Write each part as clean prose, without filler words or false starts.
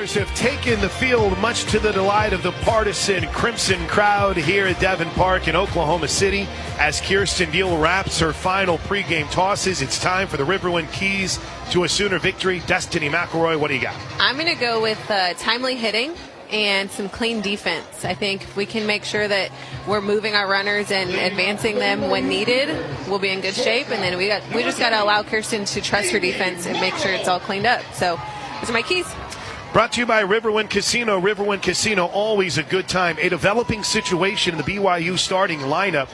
Steelers have taken the field, much to the delight of the partisan Crimson crowd here at Devon Park in Oklahoma City. As Kirsten Deal wraps her final pregame tosses, it's time for the Riverwind keys to a Sooner victory. Destiny McElroy, what do you got? I'm going to go with timely hitting and some clean defense. I think if we can make sure that we're moving our runners and advancing them when needed, we'll be in good shape. And then we just got to allow Kirsten to trust her defense and make sure it's all cleaned up. So those are my keys. Brought to you by Riverwind Casino. Riverwind Casino, always a good time. A developing situation in the BYU starting lineup.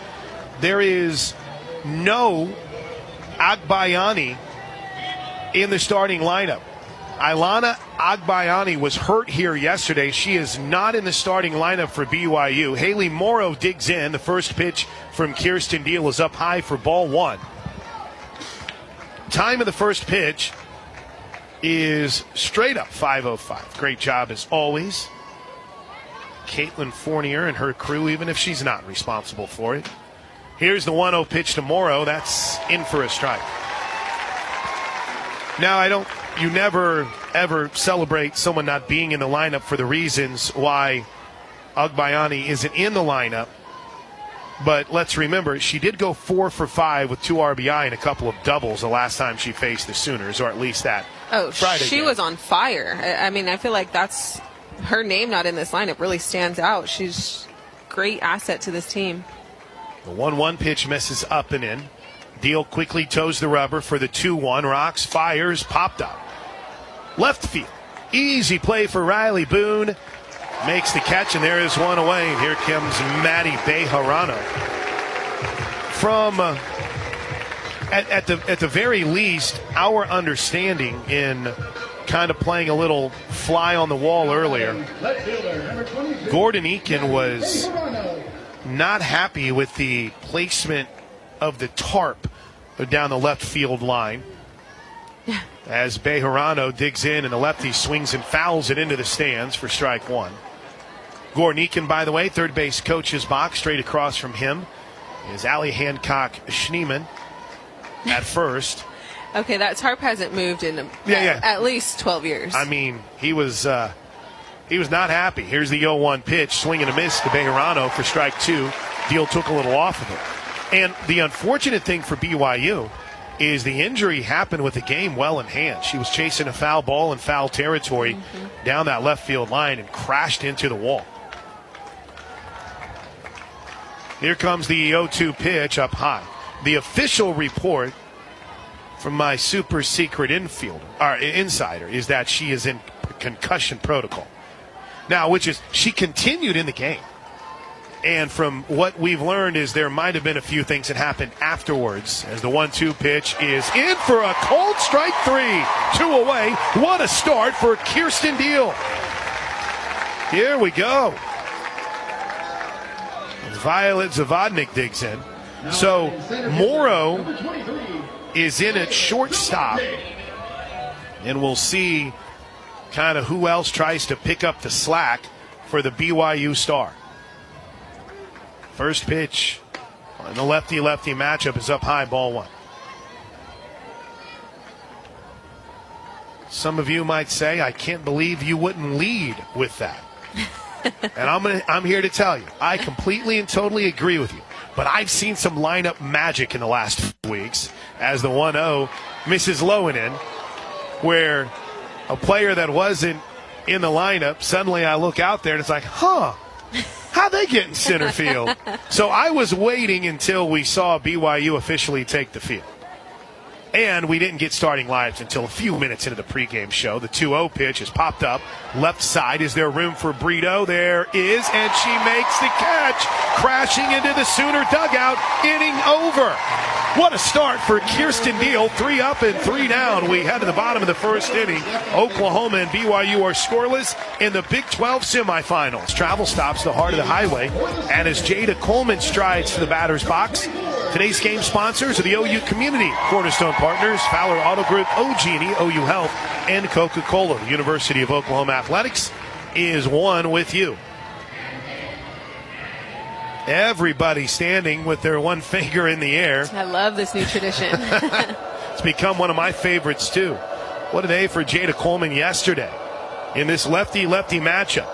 There is no Agbayani in the starting lineup. Ilana Agbayani was hurt here yesterday. She is not in the starting lineup for BYU. Haley Morrow digs in. The first pitch from Kirsten Deal is up high for ball one. Time of the first pitch is straight up 5:05. Great job as always, Caitlin Fournier and her crew, even if she's not responsible for it. Here's the 1-0 pitch to Morrow. That's in for a strike. Now, you never, ever celebrate someone not being in the lineup for the reasons why Agbayani isn't in the lineup. But let's remember, she did go 4 for 5 with 2 RBI and a couple of doubles the last time she faced the Sooners, or at least that Friday she game. was on fire. I mean, I feel like that's her name not in this lineup really stands out. She's a great asset to this team. The 1-1 pitch misses up and in. Deal quickly toes the rubber for the 2-1. Rocks, fires, popped up. Left field. Easy play for Riley Boone. Makes the catch, and there is one away. And here comes Maddie Bejarano. From at the very least, our understanding in kind of playing a little fly on the wall earlier, Gordon Eakin was not happy with the placement of the tarp down the left field line. As Bejarano digs in and the lefty swings and fouls it into the stands for strike one. Gordon Eakin, by the way, third base coach's box. Straight across from him is Allie Hancock Schneeman at first. Okay, that tarp hasn't moved in at least 12 years. I mean, he was not happy. Here's the 0-1 pitch, swing and a miss to Bejarano for strike two. Deal took a little off of it. And the unfortunate thing for BYU is the injury happened with the game well in hand. She was chasing a foul ball in foul territory down that left field line and crashed into the wall. Here comes the 0-2 pitch up high. The official report from my super secret insider is that she is in concussion protocol. Now, she continued in the game. And from what we've learned is there might have been a few things that happened afterwards, as the 1-2 pitch is in for a cold strike three. 2 away. What a start for Kirsten Deal. Here we go. Violet Zavodnik digs in. So Morrow is in at shortstop. And we'll see kind of who else tries to pick up the slack for the BYU star. First pitch in the lefty-lefty matchup is up high, ball one. Some of you might say, I can't believe you wouldn't lead with that. And I'm here to tell you, I completely and totally agree with you. But I've seen some lineup magic in the last few weeks as the 1-0 misses low and in, where a player that wasn't in the lineup, suddenly I look out there and it's like, how'd they get in center field? So I was waiting until we saw BYU officially take the field. And we didn't get starting lives until a few minutes into the pregame show. The 2-0 pitch is popped up. Left side, is there room for Brito? There is, and she makes the catch. Crashing into the Sooner dugout. Inning over. What a start for Kirsten Deal. 3 up and 3 down. We head to the bottom of the first inning. Oklahoma and BYU are scoreless in the Big 12 semifinals. Travel stops the heart of the highway. And as Jada Coleman strides to the batter's box, today's game sponsors are the OU Community Cornerstone Partners, Fowler Auto Group, OG&E, OU Health, and Coca-Cola. The University of Oklahoma Athletics is one with you. Everybody standing with their one finger in the air. I love this new tradition. It's become one of my favorites, too. What a day for Jada Coleman yesterday. in this lefty-lefty matchup.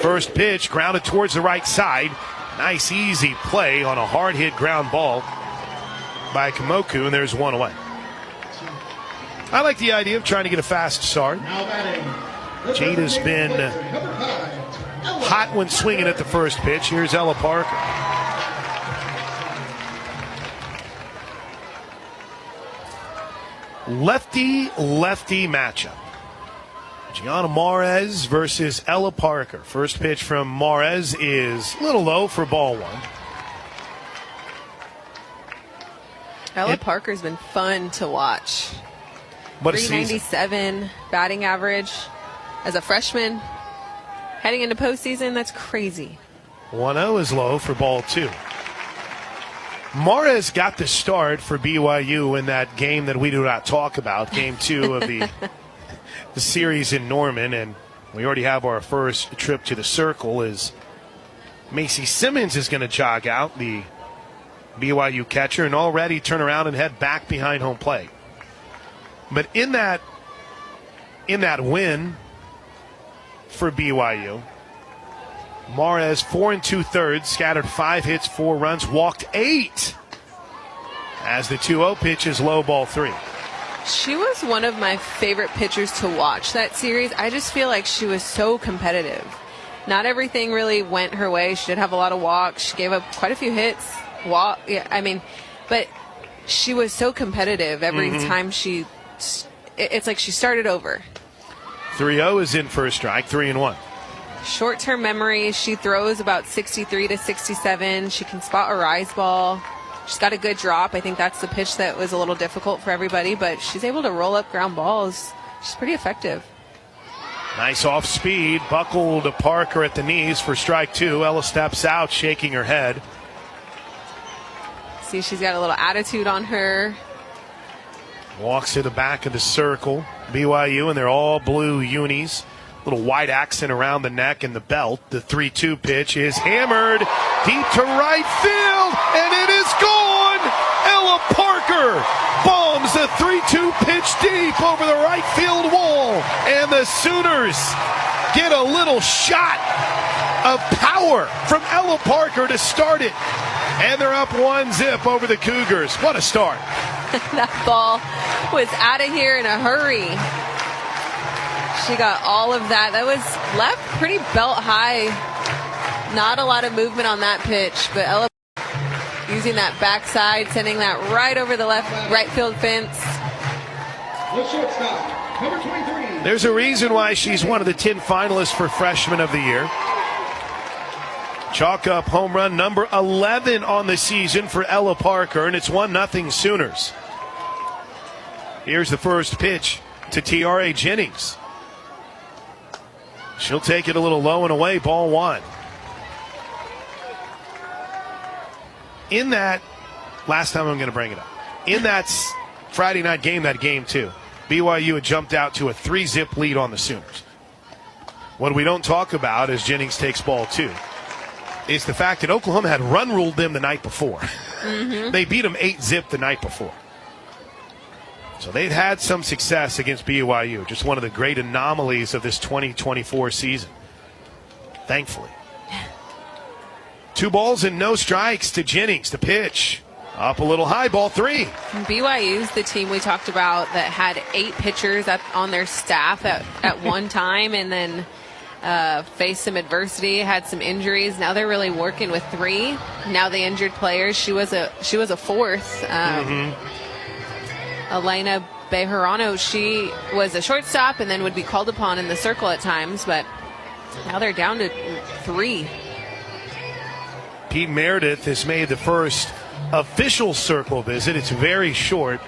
First pitch grounded towards the right side. Nice, easy play on a hard-hit ground ball by Kamoku, and there's one away. I like the idea of trying to get a fast start. Jade has been hot when swinging at the first pitch. Here's Ella Parker. Lefty-lefty matchup. Gianna Mares versus Ella Parker. First pitch from Mares is a little low for ball one. Ella Parker's been fun to watch. What a 397 batting average as a freshman. Heading into postseason, that's crazy. 1-0 is low for ball two. Mares got the start for BYU in that game that we do not talk about, game 2 of the series in Norman, and we already have our first trip to the circle as Macy Simmons is going to jog out, the BYU catcher, and already turn around and head back behind home plate. But in that win for BYU, Mares 4 2/3, scattered 5 hits, 4 runs, walked 8 as the 2-0 pitch is low, ball 3. She was one of my favorite pitchers to watch that series. I just feel like she was so competitive. Not everything really went her way. She did have a lot of walks. She gave up quite a few hits. But she was so competitive every time it's like she started over. 3-0 is in for a strike, 3-1. Short-term memory, she throws about 63 to 67. She can spot a rise ball. She's got a good drop. I think that's the pitch that was a little difficult for everybody, but she's able to roll up ground balls. She's pretty effective. Nice off speed, buckled to Parker at the knees for strike 2. Ella steps out, shaking her head. See, she's got a little attitude on her. Walks to the back of the circle. BYU, and they're all blue unis. Little white accent around the neck and the belt. The 3-2 pitch is hammered deep to right field, and it is gone! Ella Parker bombs the 3-2 pitch deep over the right field wall, and the Sooners get a little shot of power from Ella Parker to start it. And they're up 1-0 over the Cougars. What a start. That ball was out of here in a hurry. She got all of that. That was left pretty belt high. Not a lot of movement on that pitch, but Ella using that backside, sending that right over the right field fence. There's a reason why she's one of the 10 finalists for Freshman of the Year. Chalk up home run number 11 on the season for Ella Parker, and it's 1-0 Sooners. Here's the first pitch to Tiare Jennings. She'll take it a little low and away, ball 1. In that, last time I'm going to bring it up, in that Friday night game, that game 2, BYU had jumped out to a 3-0 lead on the Sooners. What we don't talk about as Jennings takes ball 2 is the fact that Oklahoma had run ruled them the night before. They beat them 8-0 the night before. So they've had some success against BYU. Just one of the great anomalies of this 2024 season. Thankfully. 2 balls and no strikes to Jennings. The pitch up a little high, ball 3. BYU's the team we talked about that had 8 pitchers on their staff at one time, and then faced some adversity, had some injuries. Now they're really working with 3. Now the injured players. She was a 4th. Elena Bejarano, she was a shortstop and then would be called upon in the circle at times, but now they're down to 3. Pete Meredith has made the first official circle visit. It's very short.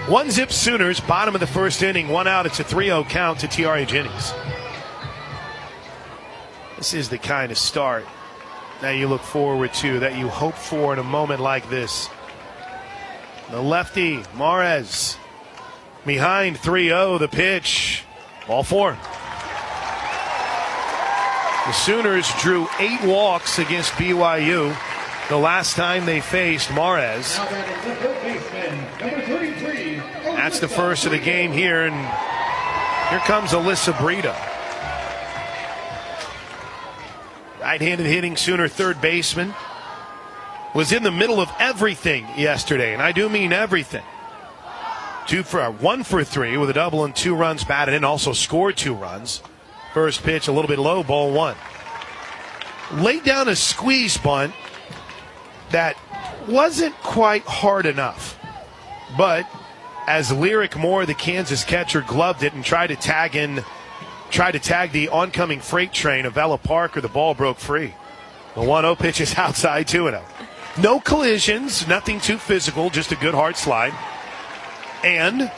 1-0 Sooners, bottom of the first inning, 1 out. It's a 3-0 count to Tiare Jennings. This is the kind of start that you look forward to, that you hope for in a moment like this. The lefty, Mares, behind 3-0, the pitch, ball 4. The Sooners drew 8 walks against BYU the last time they faced Mares. That's the first of the game here, and Here comes Alyssa Brito. Right-handed hitting Sooner third baseman. Was in the middle of everything yesterday, and I do mean everything. 1 for 3 with a double and 2 runs batted in. Also scored 2 runs. First pitch a little bit low, ball 1. Laid down a squeeze bunt that wasn't quite hard enough. But as Lyric Moore, the Kansas catcher, gloved it and tried to tag the oncoming freight train of Ella Parker, the ball broke free. The 1-0 pitch is outside 2-0. No collisions, nothing too physical, just a good hard slide. And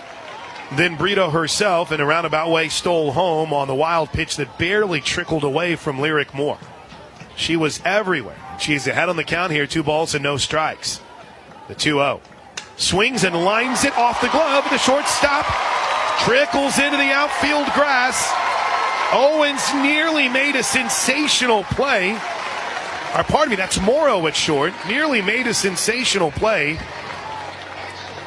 then Brito herself, in a roundabout way, stole home on the wild pitch that barely trickled away from Lyric Moore. She was everywhere. She's ahead on the count here, 2 balls and no strikes. The 2-0. Swings and lines it off the glove. The shortstop trickles into the outfield grass. Owens nearly made a sensational play. Or pardon me, that's Morrow at short. Nearly made a sensational play.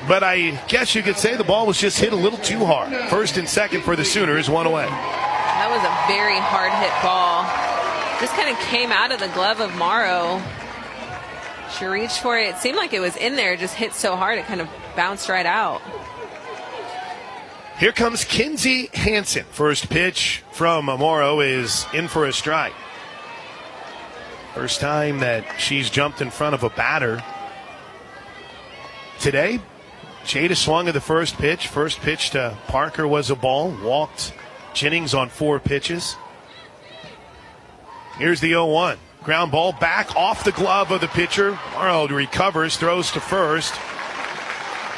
But I guess you could say the ball was just hit a little too hard. First and second for the Sooners, 1 away. That was a very hard hit ball. Just kind of came out of the glove of Morrow. She reached for it. It seemed like it was in there, just hit so hard it kind of bounced right out. Here comes Kinsey Hansen. First pitch from Morrow is in for a strike. First time that she's jumped in front of a batter today. Jada swung at the first pitch. First pitch to Parker was a ball. Walked Jennings on 4 pitches. Here's the 0-1. Ground ball back off the glove of the pitcher. Morrow recovers, throws to first.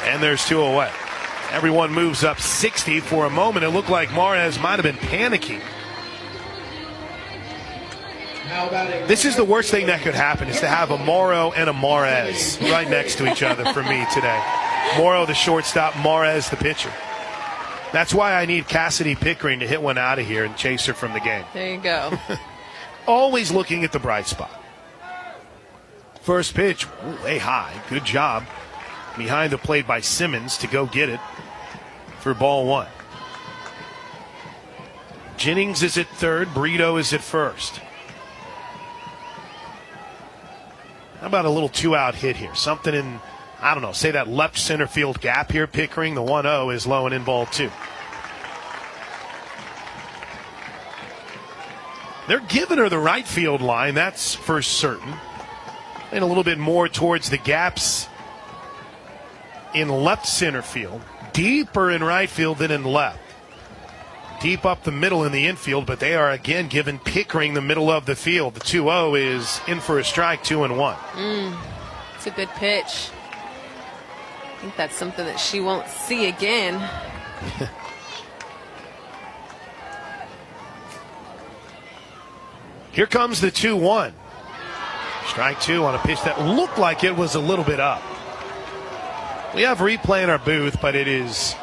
And there's 2 away. Everyone moves up 60. For a moment, it looked like Mares might have been panicking. This is the worst thing that could happen, is to have a Morrow and a Mares right next to each other for me today. Morrow, the shortstop, Mares, the pitcher. That's why I need Cassidy Pickering to hit one out of here and chase her from the game. There you go. Always looking at the bright spot. First pitch, way high. Good job. Behind the plate by Simmons to go get it for ball 1. Jennings is at third. Brito is at first. How about a little 2-out hit here? Something in, I don't know, say that left center field gap here. Pickering, the 1-0 is low and in ball 2. They're giving her the right field line, that's for certain. And a little bit more towards the gaps in left center field. Deeper in right field than in left. Deep up the middle in the infield, but they are again giving Pickering the middle of the field. The 2-0 is in for a strike, 2-1. It's a good pitch. I think that's something that she won't see again. Here comes the 2-1. Strike 2 on a pitch that looked like it was a little bit up. We have replay in our booth, but it is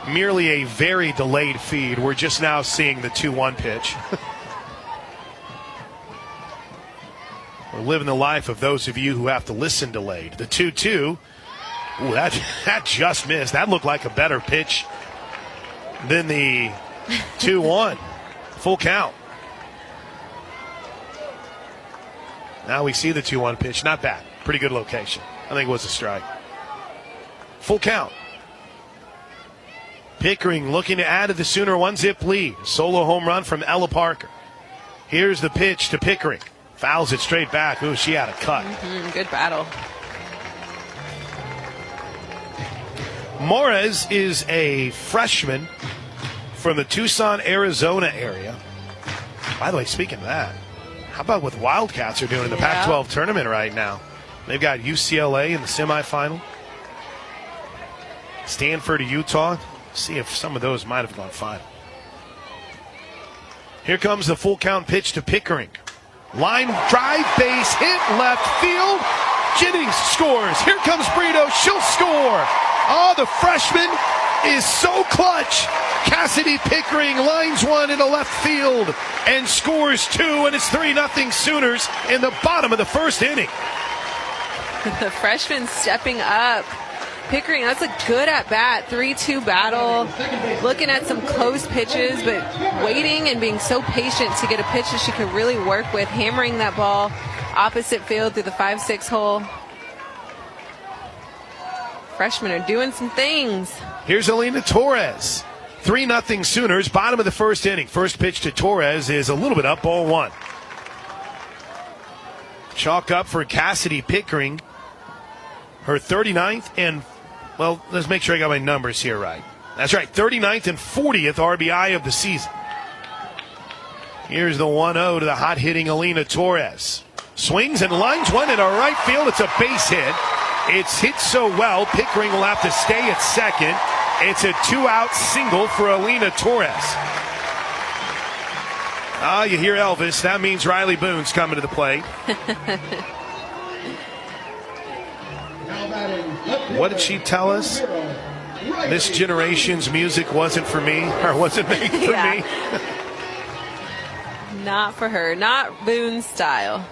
merely a very delayed feed. We're just now seeing the 2-1 pitch. We're living the life of those of you who have to listen delayed. The 2-2, ooh, that just missed. That looked like a better pitch than the 2-1. Full count. Now we see the 2-1 pitch. Not bad. Pretty good location. I think it was a strike. Full count. Pickering looking to add to the Sooner 1-zip lead. Solo home run from Ella Parker. Here's the pitch to Pickering. Fouls it straight back. Ooh, she had a cut. Good battle. Morez is a freshman from the Tucson, Arizona area. By the way, speaking of that, how about what Wildcats are doing in the Pac-12 tournament right now? They've got UCLA in the semifinal. Stanford, Utah. See if some of those might have gone final. Here comes the full count pitch to Pickering. Line drive, base hit, left field. Jennings scores. Here comes Brito. She'll score. Oh, the freshman is so clutch. Cassidy Pickering lines one into left field and scores 2, and it's 3-0 Sooners in the bottom of the first inning. The freshman stepping up Pickering, that's a good at-bat, 3-2 battle, looking at some close pitches, but waiting and being so patient to get a pitch that she could really work with, hammering that ball opposite field through the 5-6 hole. Freshmen are doing some things. Here's Alina Torres. 3-0 Sooners, bottom of the first inning. First pitch to Torres is a little bit up, ball one. Chalk up for Cassidy Pickering. Her 39th and, well, let's make sure I got my numbers here right. That's right, 39th and 40th RBI of the season. Here's the 1-0 to the hot-hitting Alina Torres. Swings and lines one into right field. It's a base hit. It's hit so well, Pickering will have to stay at second. It's a 2-out single for Alina Torres. You hear Elvis. That means Riley Boone's coming to the plate. What did she tell us? This generation's music wasn't for me, or wasn't made for me. Not for her. Not Boone's style.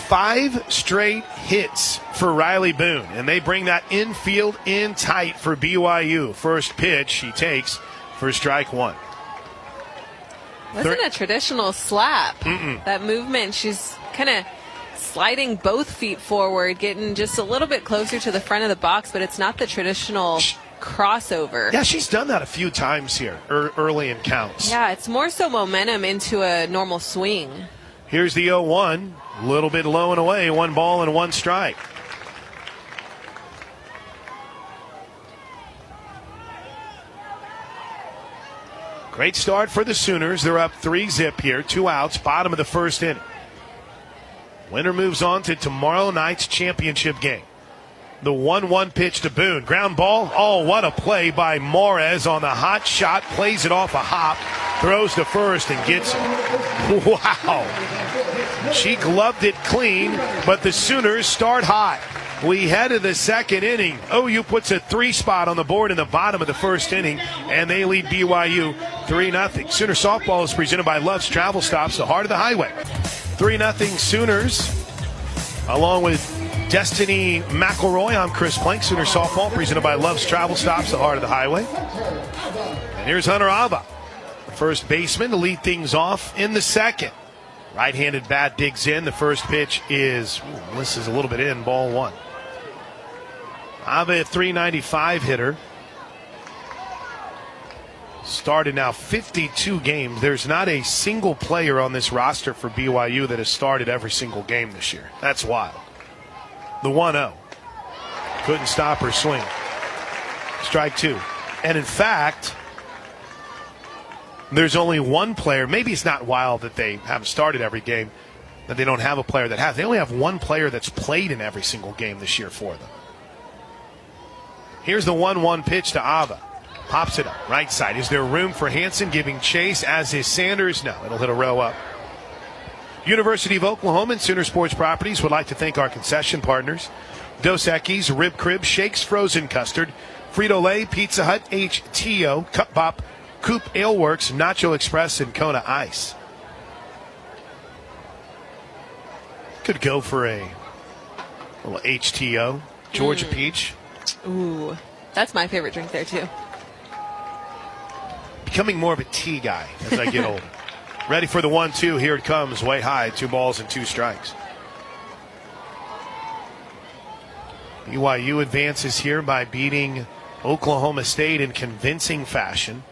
5 straight hits for Riley Boone, and they bring that infield in tight for BYU. First pitch she takes for strike one. Wasn't a traditional slap. That movement, she's kind of sliding both feet forward, getting just a little bit closer to the front of the box, but it's not the traditional crossover. Yeah, she's done that a few times here early in counts. Yeah, it's more so momentum into a normal swing. Here's the 0-1. A little bit low and away. 1 ball and 1 strike. Great start for the Sooners. They're up 3-0 here. 2 outs. Bottom of the first inning. Winner moves on to tomorrow night's championship game. The 1-1 pitch to Boone. Ground ball. Oh, what a play by Morez on the hot shot. Plays it off a hop. Throws to first and gets it. Wow. She gloved it clean, but the Sooners start hot. We head to the second inning. OU puts a 3 spot on the board in the bottom of the first inning, and they lead BYU 3-0. Sooner softball is presented by Love's Travel Stops, the heart of the highway. 3-0 Sooners, along with Destiny McElroy. I'm Chris Plank. Sooner softball presented by Love's Travel Stops, the heart of the highway. And here's Hunter Ava, the first baseman, to lead things off in the second. Right-handed bat digs in. The first pitch is, this is a little bit in, ball one. Ava, a 395 hitter. Started now 52 games. There's not a single player on this roster for BYU that has started every single game this year. That's wild. The 1-0. Couldn't stop her swing. Strike two. And in fact, there's only one player. Maybe it's not wild that they haven't started every game, that they don't have a player that has. They only have one player that's played in every single game this year for them. Here's the 1-1 pitch to Ava. Pops it up, right side. Is there room for Hansen giving chase, as is Sanders? No, it'll hit a row up. University of Oklahoma and Sooner Sports Properties would like to thank our concession partners: Dos Equis, Rib Crib, Shakes Frozen Custard, Frito-Lay, Pizza Hut, HTO, Cup Bop, Coop Ale Works, Nacho Express, and Kona Ice. Could go for a little HTO, Georgia Peach. Ooh, that's my favorite drink there, too. Becoming more of a tea guy as I get older. Ready for the 1-2. Here it comes, way high. 2 balls and 2 strikes. BYU advances here by beating Oklahoma State in convincing fashion.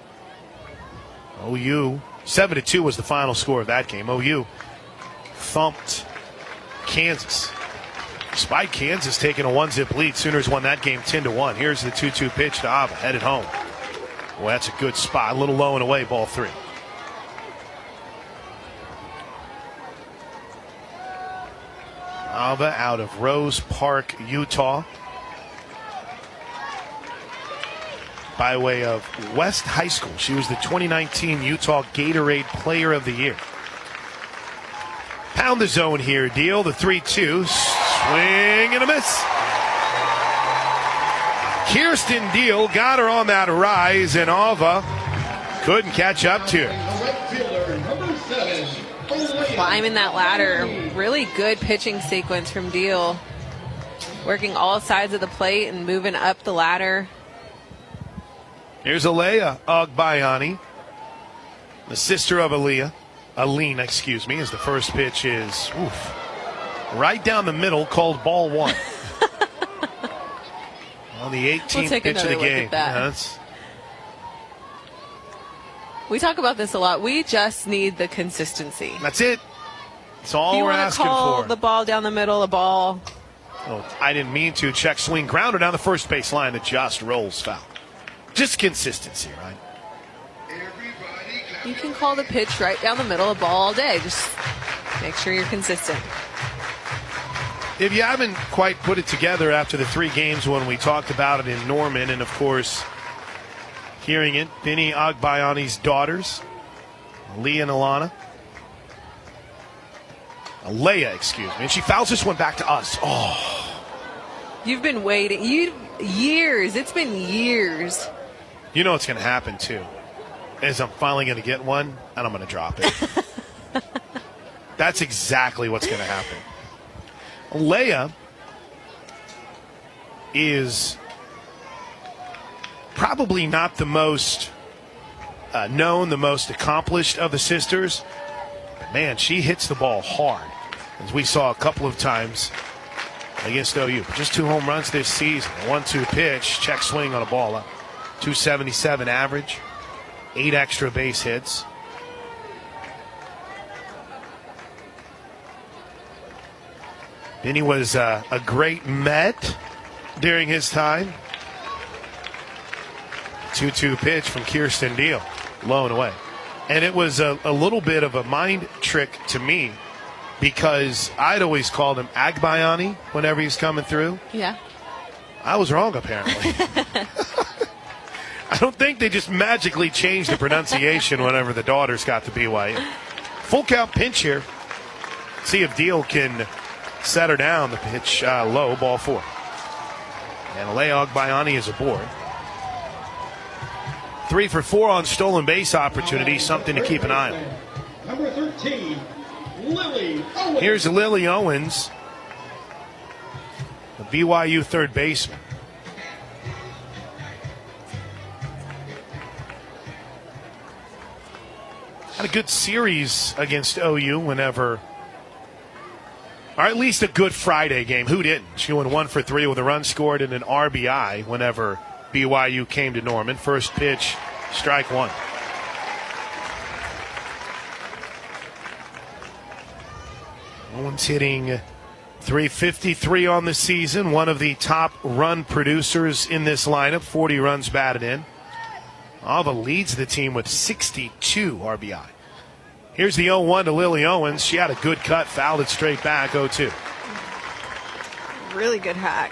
OU, 7-2 was the final score of that game. OU thumped Kansas. Despite Kansas taking a 1-zip lead, Sooners won that game 10-1. Here's the 2-2 pitch to Ava, headed home. Well, that's a good spot. A little low and away, ball 3. Ava out of Rose Park, Utah, by way of West High School. She was the 2019 Utah Gatorade Player of the Year. Pound the zone here, Deal. The 3-2. Swing and a miss. Kirsten Deal got her on that rise, and Ava couldn't catch up to her. Climbing that ladder. Really good pitching sequence from Deal. working all sides of the plate and moving up the ladder. Here's Alea Agbayani, the sister of Alina, as the first pitch is right down the middle, called ball one. On the 18th pitch of the game. We talk about this a lot. We just need the consistency. That's it. That's all we're asking for. You want to call the ball down the middle, a ball. Oh, I didn't mean to. Check swing, grounder down the first base line that just rolls foul. Just consistency, right? You can call the pitch right down the middle, a ball all day. Just make sure you're consistent. If you haven't quite put it together after the 3 games when we talked about it in Norman, and of course, hearing it, Vinny Agbayani's daughters, Leah and Alea, and she fouls this one back to us. Oh. You've been waiting. Years. It's been years. You know what's going to happen, too, is I'm finally going to get one, and I'm going to drop it. That's exactly what's going to happen. Leia is probably not the most known, the most accomplished of the sisters. But man, she hits the ball hard, as we saw a couple of times against OU. Just 2 home runs this season. A 1-2 pitch, check swing on a ball up. 277 average, 8 extra base hits. Vinny was a great Met during his time. 2-2 pitch from Kirsten Deal, low and away. And it was a little bit of a mind trick to me, because I'd always called him Agbayani whenever he's coming through. Yeah. I was wrong, apparently. I don't think they just magically changed the pronunciation whenever the daughters got to BYU. Full count pinch here. See if Deal can set her down. The pitch low, ball 4. And Alea Agbayani is aboard. 3 for 4 on stolen base opportunity, something to keep an eye on. Number 13, Lily Owens. Here's Lily Owens, the BYU third baseman. Had a good series against OU whenever, or at least a good Friday game. Who didn't? She went 1 for 3 with a run scored and an RBI whenever BYU came to Norman. First pitch, strike 1. Owens hitting .353 on the season. One of the top run producers in this lineup. 40 runs batted in. Alva leads the team with 62 RBI. Here's the 0-1 to Lily Owens. She had a good cut, fouled it straight back, 0-2. Really good hack.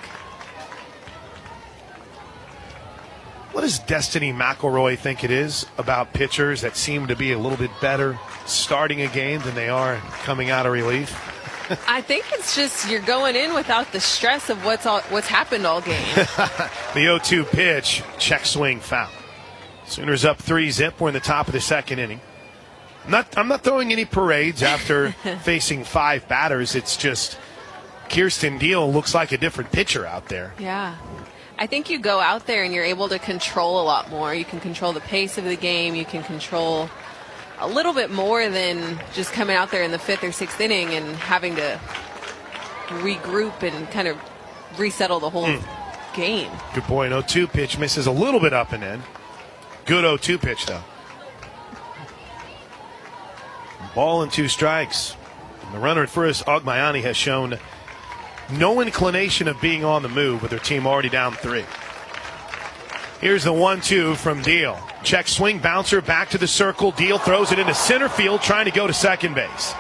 What does Destiny McElroy think it is about pitchers that seem to be a little bit better starting a game than they are coming out of relief? I think it's just you're going in without the stress of what's happened all game. The 0-2 pitch, check swing, foul. Sooners up 3-0. We're in the top of the second inning. I'm not throwing any parades after facing 5 batters. It's just Kirsten Deal looks like a different pitcher out there. Yeah. I think you go out there and you're able to control a lot more. You can control the pace of the game. You can control a little bit more than just coming out there in the 5th or 6th inning and having to regroup and kind of resettle the whole game. Good point. 0-2 pitch misses a little bit up and in. Good 0-2 pitch, though. Ball and 2 strikes. And the runner at first, Agbayani, has shown no inclination of being on the move with her team already down 3. Here's the 1-2 from Deal. Check swing, bouncer back to the circle. Deal throws it into center field, trying to go to second base.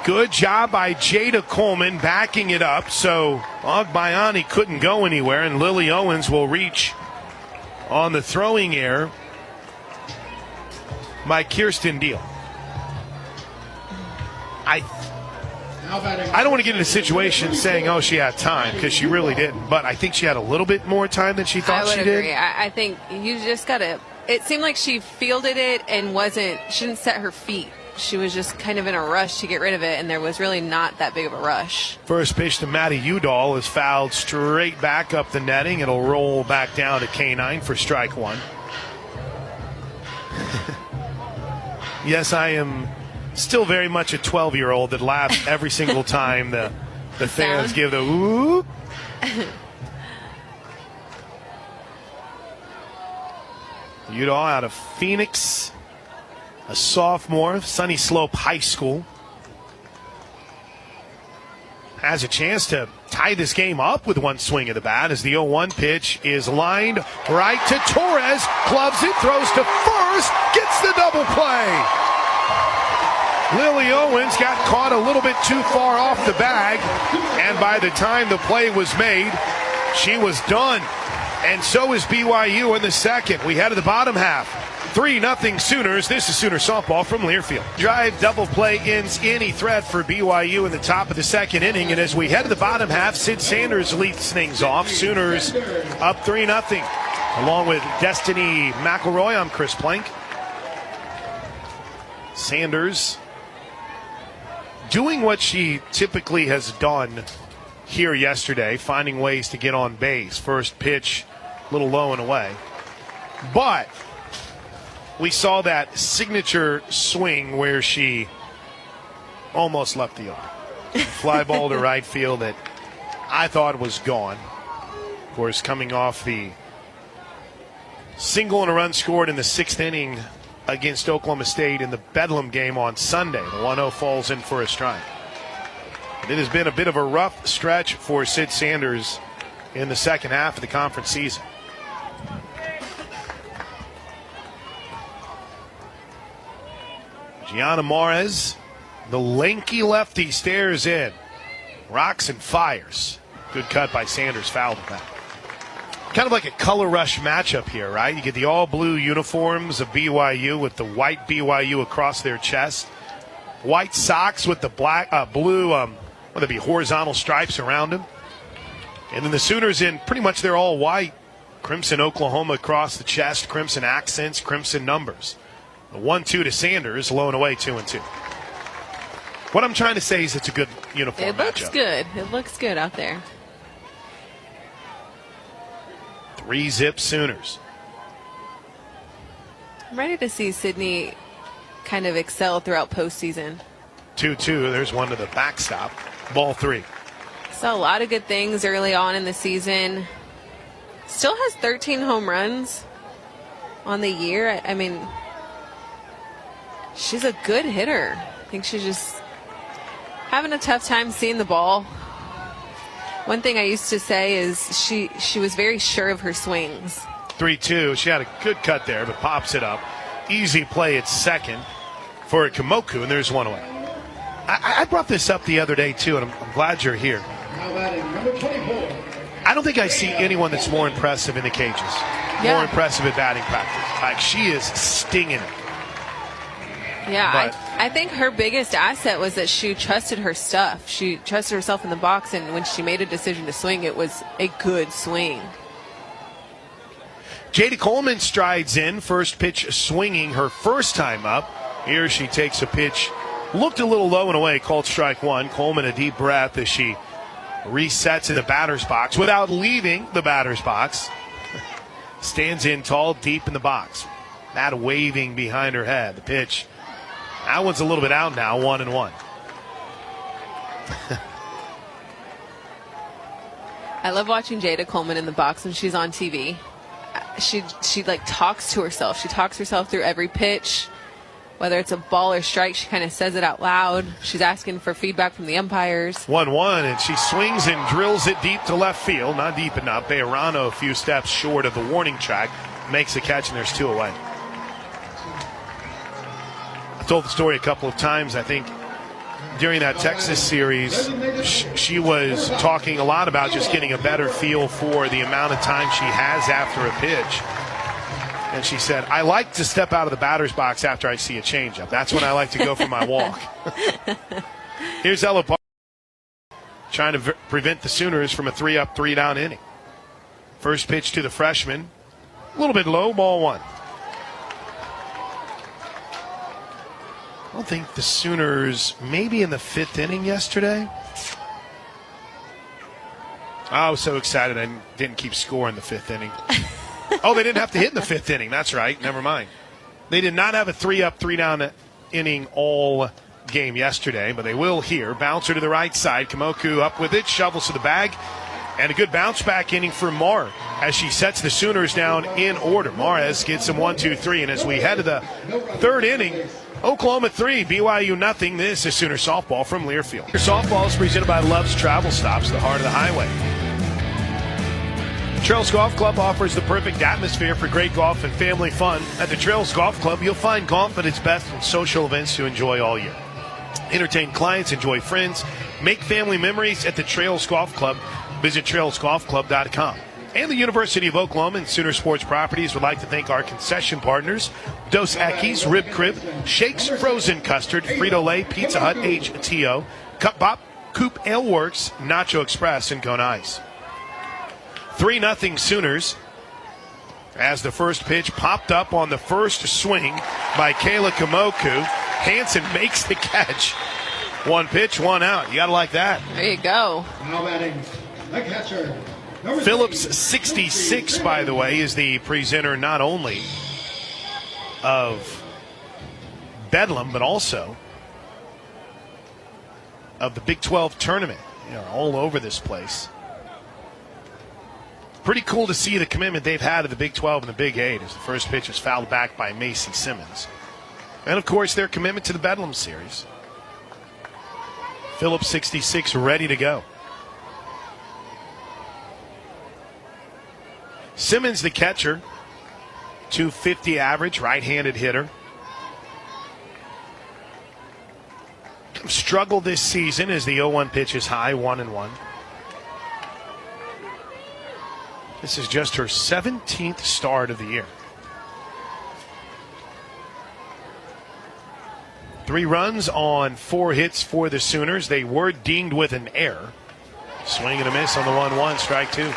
Good job by Jada Coleman backing it up, so Agbayani couldn't go anywhere, and Lily Owens will reach on the throwing error by Kirsten Deal. I don't want to get in a situation saying, oh, she had time, because she really didn't. But I think she had a little bit more time than she thought she did. I would agree. I think you just got to – it seemed like she fielded it and she didn't set her feet she was just kind of in a rush to get rid of it, and there was really not that big of a rush. First pitch to Maddie Udall is fouled straight back up the netting. It'll roll back down to K9 for strike one. Yes, I am still very much a 12-year-old that laughs every single time the fans give the whoop. Udall out of Phoenix, a sophomore, Sunny Slope High School. Has a chance to tie this game up with one swing of the bat as the 0-1 pitch is lined right to Torres. Gloves it, throws to first, gets the double play. Lily Owens got caught a little bit too far off the bag, and by the time the play was made, she was done. And so is BYU in the second. We head to the bottom half. 3-0 Sooners. This is Sooner softball from Learfield. Drive double play ends any threat for BYU in the top of the second inning. And as we head to the bottom half, Sid Sanders leads things off. Sooners up 3-0. Along with Destiny McElroy, I'm Chris Plank. Sanders doing what she typically has done here yesterday, finding ways to get on base. First pitch, a little low and away. But we saw that signature swing where she almost left the yard. Fly ball to right field that I thought was gone. Of course, coming off the single and a run scored in the sixth inning against Oklahoma State in the Bedlam game on Sunday. The 1-0 falls in for a strike. It has been a bit of a rough stretch for Sid Sanders in the second half of the conference season. Gianna Mares, the lanky lefty, stares in. Rocks and fires. Good cut by Sanders, fouled back. Kind of like a color rush matchup here, right? You get the all-blue uniforms of BYU with the white BYU across their chest. White socks with the black, blue, whether it be horizontal stripes around them. And then the Sooners in pretty much they're all white. Crimson Oklahoma across the chest, crimson accents, crimson numbers. The 1-2 to Sanders, low and away, 2-2. What I'm trying to say is it's a good uniform matchup. It looks good. It looks good out there. 3-zip Sooners. I'm ready to see Sydney kind of excel throughout postseason. 2-2. There's one to the backstop. Ball 3. Saw a lot of good things early on in the season. Still has 13 home runs on the year. I mean, she's a good hitter. I think she's just having a tough time seeing the ball. One thing I used to say is she was very sure of her swings. 3-2. She had a good cut there, but pops it up. Easy play at second for Kimoku, and there's one away. I brought this up the other day, too, and I'm glad you're here. I don't think I see anyone that's more impressive in the cages. Yeah. More impressive at batting practice. Like, she is stinging it. Yeah, I think her biggest asset was that she trusted her stuff. She trusted herself in the box, and when she made a decision to swing, it was a good swing. Jada Coleman strides in, first pitch swinging her first time up. Here she takes a pitch, looked a little low and away, called strike one. Coleman a deep breath as she resets in the batter's box without leaving the batter's box. Stands in tall, deep in the box. That waving behind her head. The pitch. That one's a little bit out now, 1-1. I love watching Jada Coleman in the box when she's on TV. She like talks to herself. She talks herself through every pitch. Whether it's a ball or strike, she kind of says it out loud. She's asking for feedback from the umpires. 1-1, and she swings and drills it deep to left field. Not deep enough. Bejarano a few steps short of the warning track. Makes a catch, and there's 2 away. I told the story a couple of times. I think during that Texas series, she was talking a lot about just getting a better feel for the amount of time she has after a pitch. And she said, I like to step out of the batter's box after I see a changeup. That's when I like to go for my walk. Here's Ella Parker trying to prevent the Sooners from a 3-up, 3-down inning. First pitch to the freshman. A little bit low, ball 1. don't think the Sooners, maybe in the 5th inning yesterday. I was so excited I didn't keep score in the 5th inning. Oh, they didn't have to hit in the 5th inning. That's right. Never mind. They did not have a 3-up, 3-down inning all game yesterday, but they will here. Bouncer to the right side. Kamoku up with it, shovels to the bag, and a good bounce back inning for Mar as she sets the Sooners down in order. Mares gets them 1-2-3, and as we head to the 3rd inning, Oklahoma 3, BYU nothing. This is Sooner softball from Learfield. Softball is presented by Love's Travel Stops, the heart of the highway. Trails Golf Club offers the perfect atmosphere for great golf and family fun. At the Trails Golf Club, you'll find golf at its best and social events to enjoy all year. Entertain clients, enjoy friends, make family memories at the Trails Golf Club. Visit trailsgolfclub.com. And the University of Oklahoma and Sooner Sports Properties would like to thank our concession partners, Dos Equis, Rib Crib, Shakes Frozen Custard, Frito-Lay, Pizza Hut, HTO, Cup Bop, Coop Ale Works, Nacho Express, and Cone Ice. 3-0 Sooners as the first pitch popped up on the first swing by Kayla Kamoku. Hansen makes the catch. 1 pitch, 1 out. You got to like that. There you go. Now batting the catcher. Phillips 66, by the way, is the presenter not only of Bedlam, but also of the Big 12 tournament. All over this place. Pretty cool to see the commitment they've had to the Big 12 and the Big 8 as the first pitch is fouled back by Macy Simmons. And, of course, their commitment to the Bedlam series. Phillips 66 ready to go. Simmons, the catcher, 250 average, right-handed hitter. Struggled this season as the 0-1 pitch is high, 1-1. This is just her 17th start of the year. 3 runs on 4 hits for the Sooners. They were dinged with an error. Swing and a miss on the 1-1, strike 2.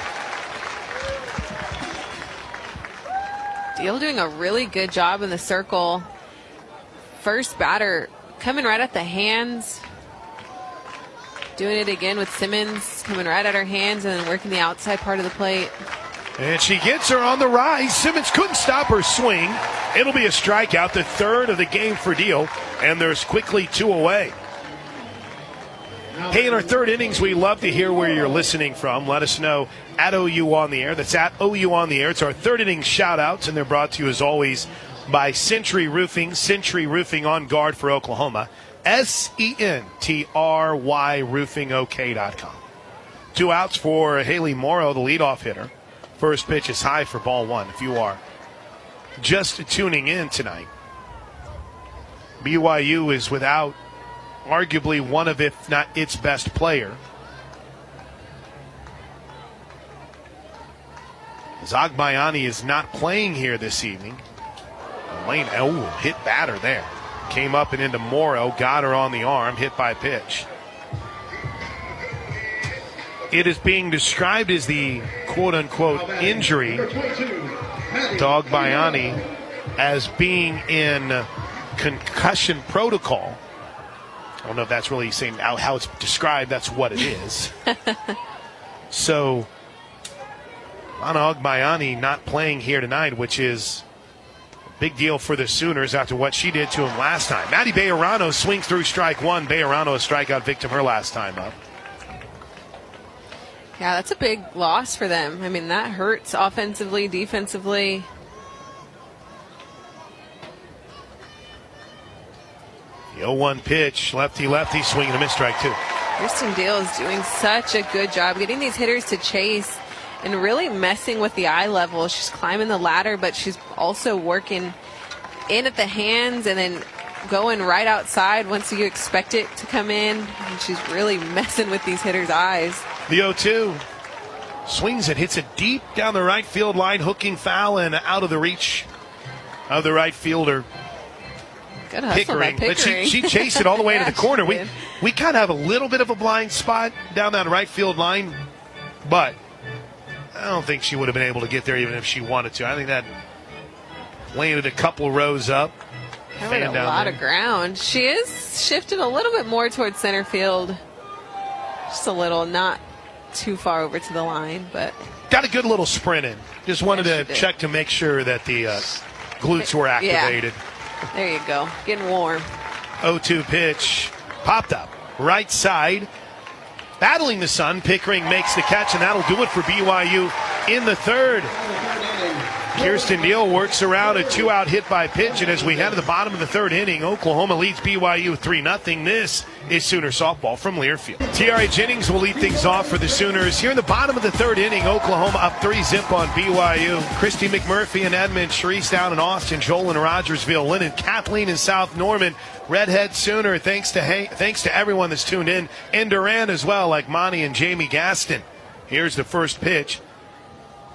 Deal doing a really good job in the circle. First batter coming right at the hands. Doing it again with Simmons, coming right at her hands and then working the outside part of the plate. And she gets her on the rise. Simmons couldn't stop her swing. It'll be a strikeout, the 3rd of the game for Deal, and there's quickly 2 away. Hey, in our 3rd innings, we love to hear where you're listening from. Let us know at OU on the air. That's at OU on the air. It's our 3rd inning shout-outs, and they're brought to you, as always, by Century Roofing. Century Roofing on guard for Oklahoma. SENTRY roofingok.com. 2 outs for Haley Morrow, the leadoff hitter. First pitch is high for ball 1. If you are just tuning in tonight, BYU is without arguably one of, if not its best player. Zagbayani is not playing here this evening. Lane, hit batter there. Came up and into Morrow, got her on the arm, hit by pitch. It is being described as the quote-unquote injury to Zagbayani as being in concussion protocol. I don't know if that's really saying how it's described. That's what it is. So, Lana Zagbayani not playing here tonight, which is a big deal for the Sooners after what she did to him last time. Maddie Bejarano swings through strike 1. Bejarano, a strikeout victim her last time up. Yeah, that's a big loss for them. I mean, that hurts offensively, defensively. The 0-1 pitch, lefty, swinging a miss, strike 2. Kirsten Deal is doing such a good job getting these hitters to chase and really messing with the eye level. She's climbing the ladder, but she's also working in at the hands and then going right outside once you expect it to come in. And she's really messing with these hitters' eyes. The 0-2 swings it, hits it deep down the right field line, hooking foul and out of the reach of the right fielder. Good hustle by Pickering. But she chased it all the way Yeah, to the corner. she did. We kind of have a little bit of a blind spot down that right field line, but I don't think she would have been able to get there even if she wanted to. I think that landed a couple rows up. Covered a lot of ground. She is shifted a little bit more towards center field. Just a little, not too far over to the line, but got a good little sprint in. Just wanted to check to make sure that the glutes were activated. Yeah. There you go. Getting warm. 0-2 pitch. Popped up. Right side. Battling the sun. Pickering makes the catch, and that'll do it for BYU in the third. Kirsten Deal works around a 2-out hit by pitch, and as we head to the bottom of the third inning, Oklahoma leads BYU 3-0. This is Sooner softball from Learfield. Tiare Jennings will lead things off for the Sooners. Here in the bottom of the third inning, Oklahoma up 3-0 on BYU. Christy McMurphy and Edmund, Sharice down in Austin, Joel in Rogersville, Lynn and Kathleen in South Norman. Redhead Sooner, thanks to everyone that's tuned in. And Duran as well, like Monty and Jamie Gaston. Here's the first pitch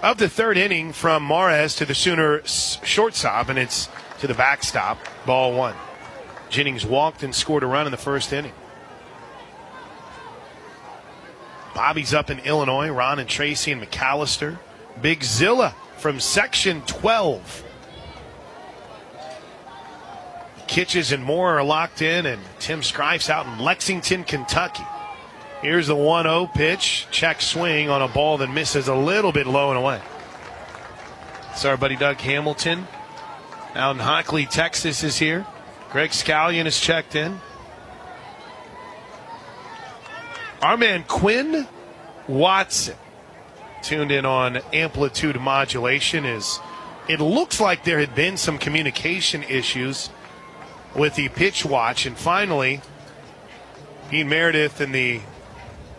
of the third inning from Mares to the Sooner shortstop, and it's to the backstop. Ball one. Jennings walked and scored a run in the first inning. Bobby's up in Illinois. Ron and Tracy and McAllister. Big Zilla from Section 12. Kitches and Moore are locked in, and Tim Scrife's out in Lexington, Kentucky. Here's the 1-0 pitch. Check swing on a ball that misses a little bit low and away. It's our buddy Doug Hamilton out in Hockley, Texas is here. Greg Scallion has checked in. Our man Quinn Watson tuned in on amplitude modulation. It looks like there had been some communication issues with the pitch watch, and finally Pete Meredith and the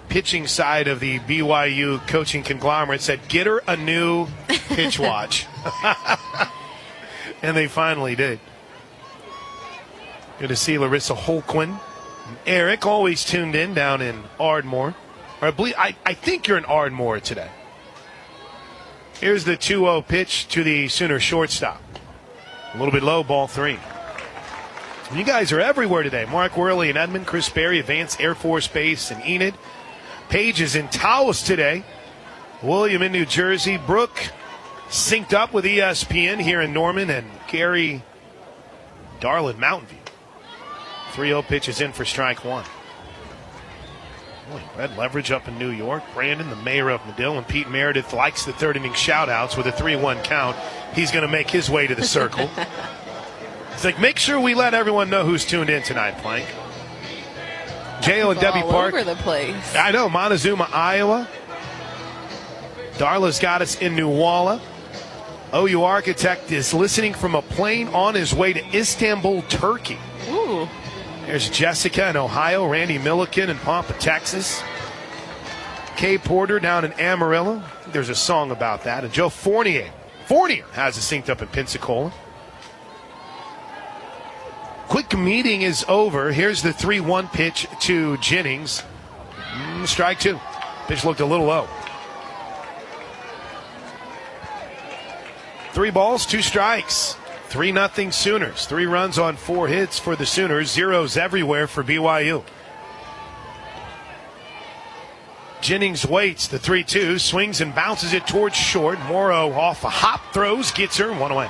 pitching side of the BYU coaching conglomerate said, get her a new pitch watch. And they finally did. Good to see Larissa Holquin. Eric, always tuned in down in Ardmore. Or I think you're in Ardmore today. Here's the 2-0 pitch to the Sooner shortstop. A little bit low, ball three. You guys are everywhere today. Mark Worley and Edmond, Chris Berry, Vance Air Force Base and Enid. Paige is in Taos today. William in New Jersey. Brooke synced up with ESPN here in Norman, and Gary Darlin, Mountain View. 3-0 pitch is in for strike one. Boy, Red Leverage up in New York. Brandon, the mayor of Medill, and Pete Meredith likes the third inning shout-outs with a 3-1 count. He's going to make his way to the circle. It's like, make sure we let everyone know who's tuned in tonight, Plank. J.O. and Debbie Park. All over the place. I know, Montezuma, Iowa. Darla's got us in Newalla. OU Architect is listening from a plane on his way to Istanbul, Turkey. Ooh. There's Jessica in Ohio, Randy Milliken in Pampa, Texas. Kay Porter down in Amarillo. There's a song about that. And Joe Fournier has it synced up in Pensacola. Quick meeting is over. Here's the 3-1 pitch to Jennings. Strike two. Pitch looked a little low. 3 balls, 2 strikes. 3-0 Sooners. 3 runs on 4 hits for the Sooners. Zeros everywhere for BYU. Jennings waits. The 3-2. Swings and bounces it towards short. Morrow off a hop. Throws. Gets her. 1 away.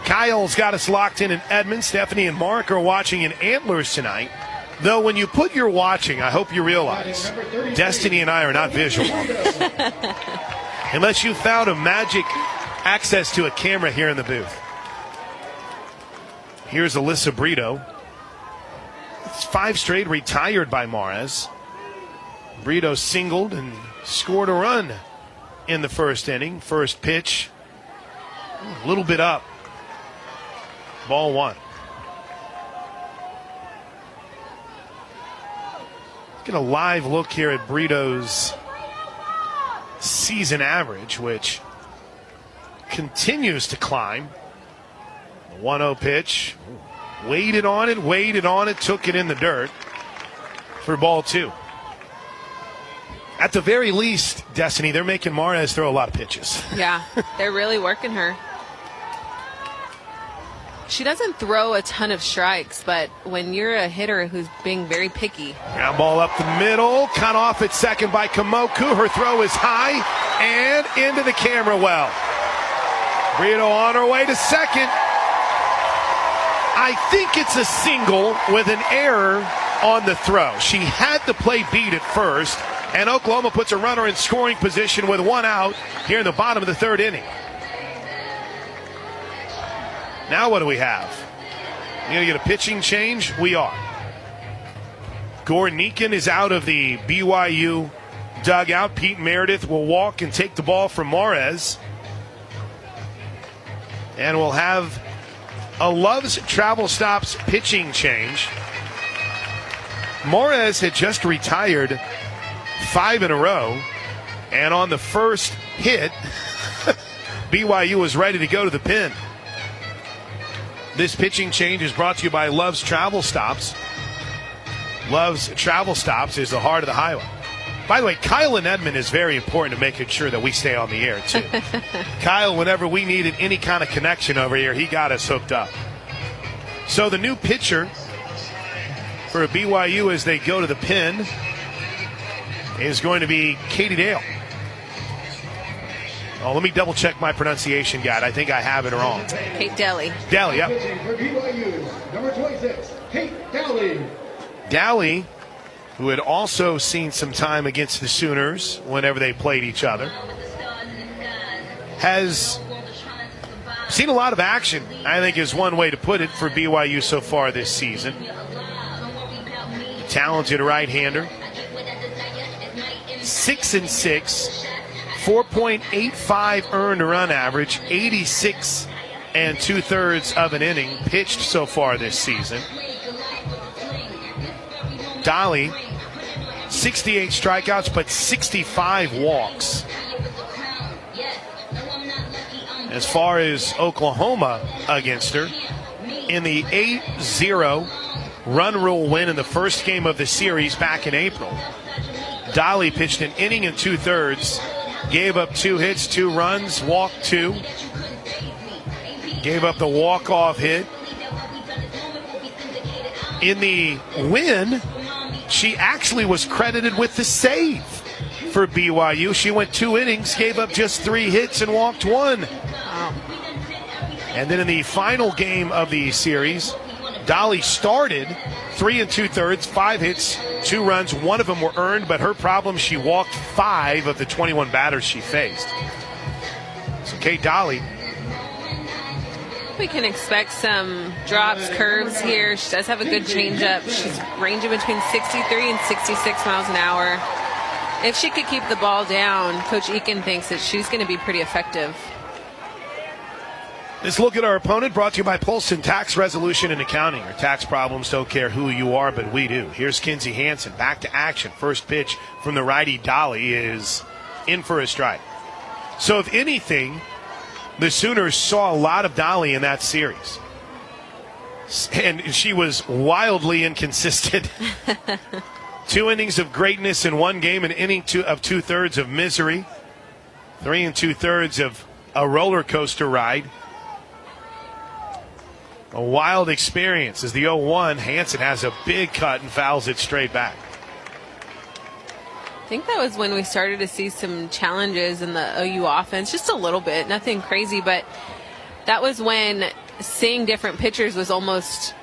Kyle's got us locked in Edmond. Stephanie and Mark are watching in Antlers tonight. Though when you put your watching, I hope you realize Destiny and I are not visual. Unless you found a magic access to a camera here in the booth. Here's Alyssa Brito. It's 5 straight retired by Mares. Brito singled and scored a run in the first inning. First pitch, a little bit up. Ball 1. Get a live look here at Brito's season average, which continues to climb. 1-0 pitch. Waited on it, took it in the dirt for ball 2. At the very least, Destiny, they're making Mares throw a lot of pitches. Yeah, they're really working her. She doesn't throw a ton of strikes, but when you're a hitter who's being very picky. Ground ball up the middle, cut off at second by Kamoku. Her throw is high and into the camera well. Brito on her way to second. I think it's a single with an error on the throw. She had to play beat at first, and Oklahoma puts a runner in scoring position with one out here in the bottom of the third inning. Now what do we have? You going to get a pitching change? We are. Gornikin is out of the BYU dugout. Pete Meredith will walk and take the ball from Morez. And we'll have a Love's Travel Stops pitching change. Morez had just retired 5 in a row. And on the first hit, BYU was ready to go to the pin. This pitching change is brought to you by Love's Travel Stops. Love's Travel Stops is the heart of the highway. By the way, Kyle and Edmond is very important to making sure that we stay on the air, too. Kyle, whenever we needed any kind of connection over here, he got us hooked up. So the new pitcher for BYU as they go to the pin is going to be Katie Dale. Oh, let me double-check my pronunciation, guide. I think I have it wrong. Kate Daly. Daly, yep. For BYU, number 26, Kate Daly. Daly, who had also seen some time against the Sooners whenever they played each other, has seen a lot of action, I think is one way to put it, for BYU so far this season. Talented right-hander. 6-6. 4.85 earned run average, 86 2/3 of an inning pitched so far this season. Daly, 68 strikeouts, but 65 walks. As far as Oklahoma against her, in the 8-0 run rule win in the first game of the series back in April, Daly pitched an inning and 2/3. Gave up 2 hits, 2 runs, walked 2. Gave up the walk-off hit. In the win, she actually was credited with the save for BYU. She went 2 innings, gave up just 3 hits, and walked 1. And then in the final game of the series, Daly started 3 2/3, 5 hits, 2 runs. 1 of them were earned, but her problem, she walked 5 of the 21 batters she faced. So Kate Daly. We can expect some drops, curves here. She does have a good changeup. She's ranging between 63 and 66 miles an hour. If she could keep the ball down, Coach Eakin thinks that she's going to be pretty effective. Let's look at our opponent, brought to you by Polson Tax Resolution and Accounting. Our tax problems don't care who you are, but we do. Here's Kinsey Hansen, back to action. First pitch from the righty Daly is in for a strike. So if anything, the Sooners saw a lot of Daly in that series. And she was wildly inconsistent. 2 innings of greatness in one game, an inning of 2/3 of misery, 3 2/3 of a roller coaster ride. A wild experience as the 0-1. Hansen has a big cut and fouls it straight back. I think that was when we started to see some challenges in the OU offense, just a little bit, nothing crazy, but that was when seeing different pitchers was almost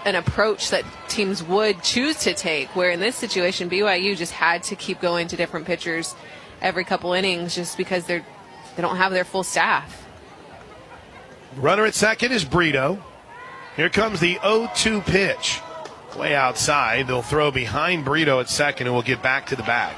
an approach that teams would choose to take, where in this situation, BYU just had to keep going to different pitchers every couple innings just because they don't have their full staff. Runner at second is Brito. Here comes the 0-2 pitch. Way outside. They'll throw behind Brito at second, and we'll get back to the bag.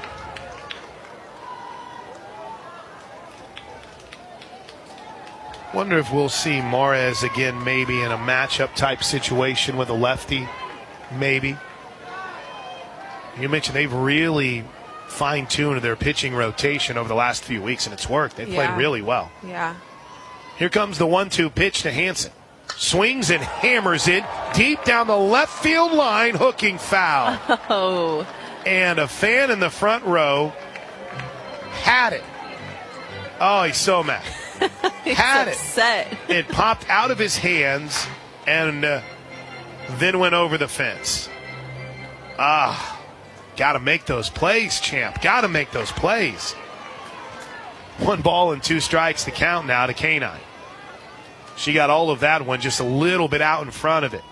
Wonder if we'll see Morez again, maybe in a matchup type situation with a lefty. Maybe. You mentioned they've really fine-tuned their pitching rotation over the last few weeks, and it's worked. They've played really well. Yeah. Here comes the 1-2 pitch to Hansen. Swings and hammers it deep down the left field line, hooking foul. Oh. And a fan in the front row had it. Oh, he's so mad. Had upset. It popped out of his hands and then went over the fence. Got to make those plays, champ. Got to make those plays. 1 ball and 2 strikes to count now to K9. She got all of that one, just a little bit out in front of it.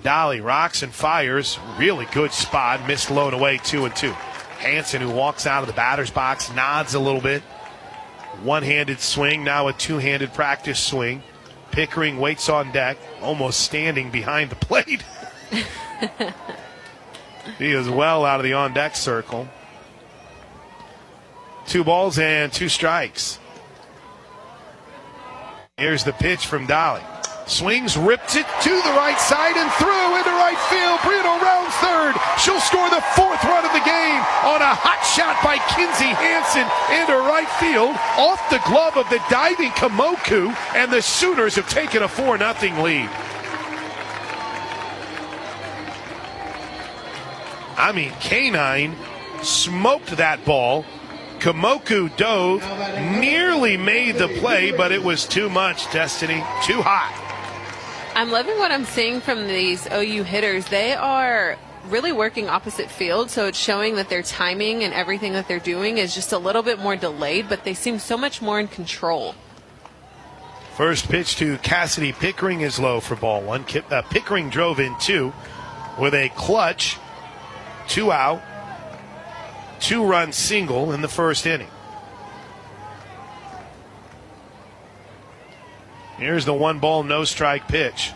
Dolly rocks and fires. Really good spot. Missed low and away, 2-2. Hansen, who walks out of the batter's box, nods a little bit. One-handed swing, now a two-handed practice swing. Pickering waits on deck, almost standing behind the plate. He is well out of the on-deck circle. 2 balls and 2 strikes. Here's the pitch from Dolly. Swings, rips it to the right side and through into right field. Brito rounds third. She'll score the 4th run of the game on a hot shot by Kinsey Hansen into right field off the glove of the diving Kamoku, and the Sooners have taken a 4-0 lead. I mean, K9 smoked that ball. Kamoku dove, nearly made the play, but it was too much, Destiny. Too hot. I'm loving what I'm seeing from these OU hitters. They are really working opposite field, so it's showing that their timing and everything that they're doing is just a little bit more delayed, but they seem so much more in control. First pitch to Cassidy Pickering is low for ball 1. Pickering drove in 2 with a clutch 2-out, 2-run single in the first inning. Here's the 1-ball, no-strike pitch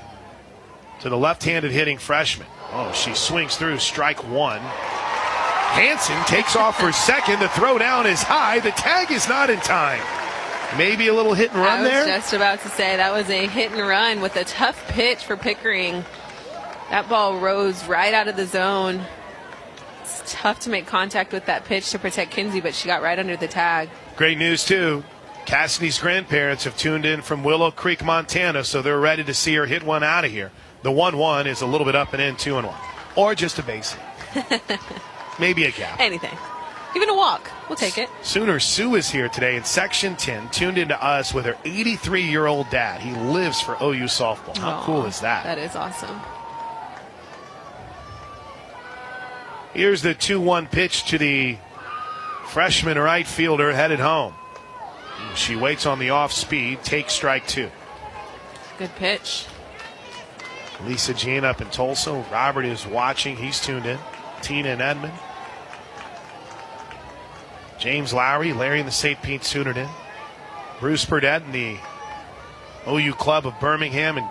to the left-handed hitting freshman. Oh, she swings through, strike 1. Hansen takes off for second. The throw down is high. The tag is not in time. Maybe a little hit and run there? I was just about to say that was a hit and run with a tough pitch for Pickering. That ball rose right out of the zone. It's tough to make contact with that pitch to protect Kinsey, but she got right under the tag. Great news, too. Cassidy's grandparents have tuned in from Willow Creek, Montana, so they're ready to see her hit one out of here. The 1-1 is a little bit up and in, 2-1. Or just a base hit. Maybe a gap. Anything. Even a walk. We'll take it. Sooner Sue is here today in Section 10, tuned into us with her 83-year-old dad. He lives for OU softball. How cool is that? That is awesome. Here's the 2-1 pitch to the freshman right fielder headed home. She waits on the off speed, takes strike 2. Good pitch. Lisa Jean up in Tulsa. Robert is watching. He's tuned in. Tina and Edmond. James Lowry, Larry and the St. Pete tuned in. Bruce Burdett and the OU Club of Birmingham, and